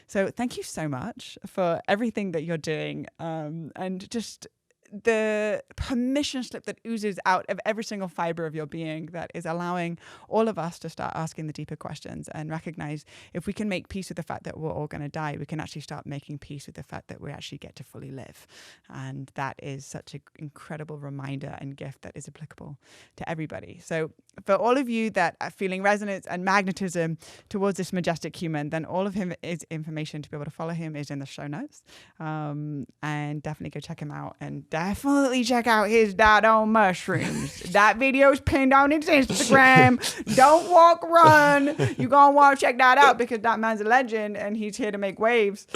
So thank you so much for everything that you're doing, and just the permission slip that oozes out of every single fiber of your being, that is allowing all of us to start asking the deeper questions and recognize, if we can make peace with the fact that we're all going to die, we can actually start making peace with the fact that we actually get to fully live. And that is such an incredible reminder and gift that is applicable to everybody. So for all of you that are feeling resonance and magnetism towards this majestic human, then all of him is information to be able to follow him is in the show notes. And definitely go check him out, and definitely check out his diet on mushrooms. That video's pinned on his Instagram. Don't walk, run. You're going to want to check that out, because that man's a legend and he's here to make waves.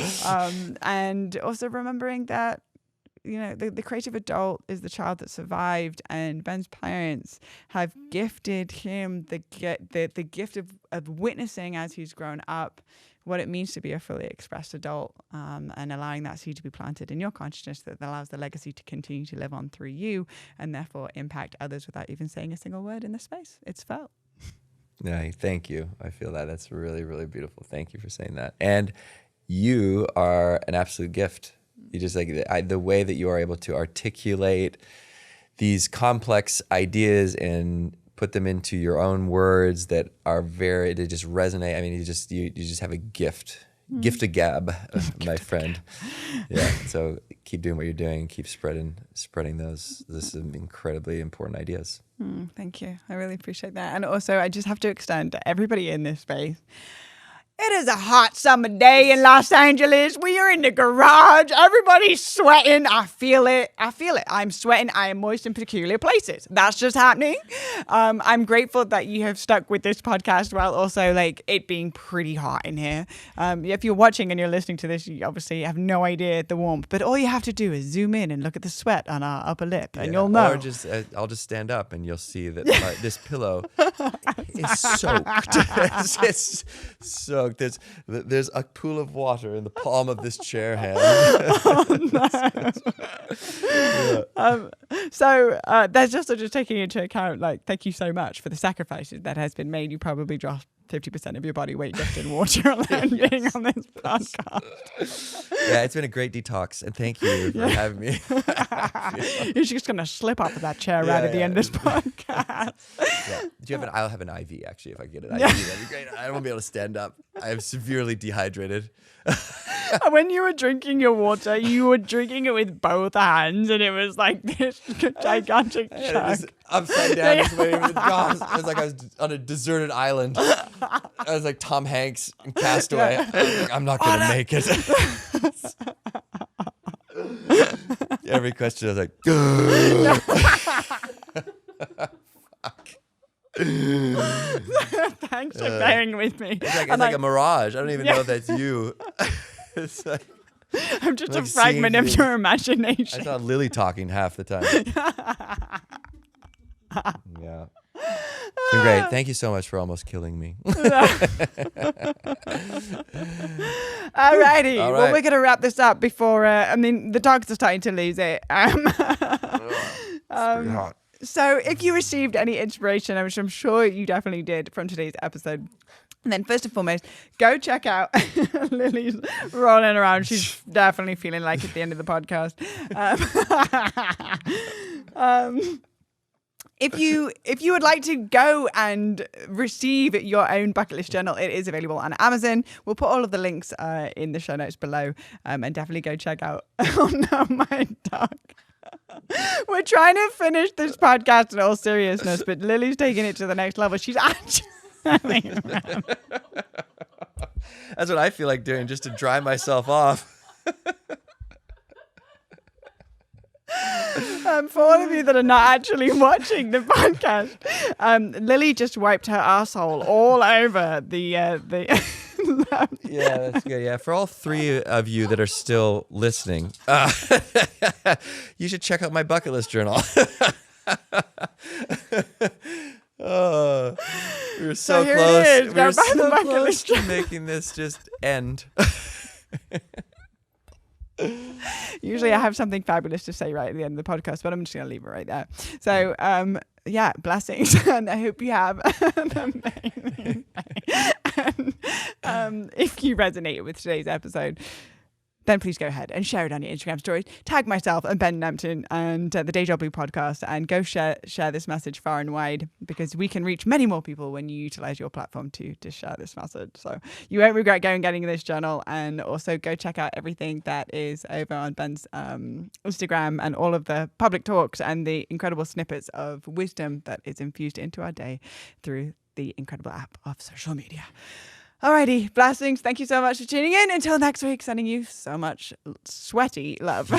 And also remembering that, you know, the creative adult is the child that survived, and Ben's parents have gifted him the gift of witnessing as he's grown up what it means to be a fully expressed adult, and allowing that seed to be planted in your consciousness that allows the legacy to continue to live on through you, and therefore impact others without even saying a single word in the space. It's felt. Yeah, thank you. I feel that. That's really, really beautiful. Thank you for saying that. And you are an absolute gift. You just the way that you are able to articulate these complex ideas and put them into your own words that are they just resonate. I mean, you just have a gift of gab, my friend. Yeah. So keep doing what you're doing. Keep spreading those incredibly important ideas. Thank you. I really appreciate that. And also, I just have to extend to everybody in this space, It is a hot summer day in Los Angeles. We are in the garage. Everybody's sweating. I feel it. I'm sweating. I am moist in peculiar places. That's just happening. I'm grateful that you have stuck with this podcast while also like it being pretty hot in here. If you're watching and you're listening to this, you obviously have no idea the warmth. But all you have to do is zoom in and look at the sweat on our upper lip, and you'll know. Or just I'll just stand up and you'll see that this pillow is soaked. It's soaked. There's a pool of water in the palm of this chair hand. So that's just taking into account, like, thank you so much for the sacrifices that has been made. You probably dropped 50% of your body weight just in water alone being on this podcast. Yeah, it's been a great detox, and thank you for having me. You're just going to slip off of that chair right at the end of this podcast. Do you have I'll have an IV, actually, if I get an IV. That'd be great. I won't be able to stand up. I am severely dehydrated. When you were drinking your water, you were drinking it with both hands, and it was like this gigantic chug. Upside down, just waiting for the drops. It was like I was on a deserted island. I was like Tom Hanks in Castaway. I was like, I'm not going to make it. Every question I was like, fuck. Thanks for bearing with me. It's like a mirage. I don't even know if that's you. It's like, I'm just a fragment of your imagination. I saw Lily talking half the time. Yeah. It's been great. Thank you so much for almost killing me. Alrighty. Well, we're going to wrap this up before, the dogs are starting to lose it. It's pretty hot. So if you received any inspiration, which I'm sure you definitely did from today's episode, and then first and foremost, go check out Lily's rolling around. She's definitely feeling like at the end of the podcast. If you would like to go and receive your own bucket list journal, it is available on Amazon. We'll put all of the links in the show notes below, and definitely go check out. Oh no, my dog. We're trying to finish this podcast in all seriousness, but Lily's taking it to the next level. She's actually... That's what I feel like doing, just to dry myself off. For all of you that are not actually watching the podcast, Lily just wiped her asshole all over the Yeah, that's good. Yeah, for all three of you that are still listening, you should check out my bucket list journal. Oh, we were so close. We were so close to making this just end. Usually I have something fabulous to say right at the end of the podcast, but I'm just going to leave it right there. So, blessings. And I hope you have an amazing day. And, if you resonated with today's episode, then please go ahead and share it on your Instagram stories. Tag myself and Ben Nemtin and the Deja Blu podcast, and go share this message far and wide, because we can reach many more people when you utilize your platform to share this message. So you won't regret getting this journal. And also go check out everything that is over on Ben's Instagram, and all of the public talks and the incredible snippets of wisdom that is infused into our day through the incredible app of social media. Alrighty, blessings. Thank you so much for tuning in. Until next week, sending you so much sweaty love.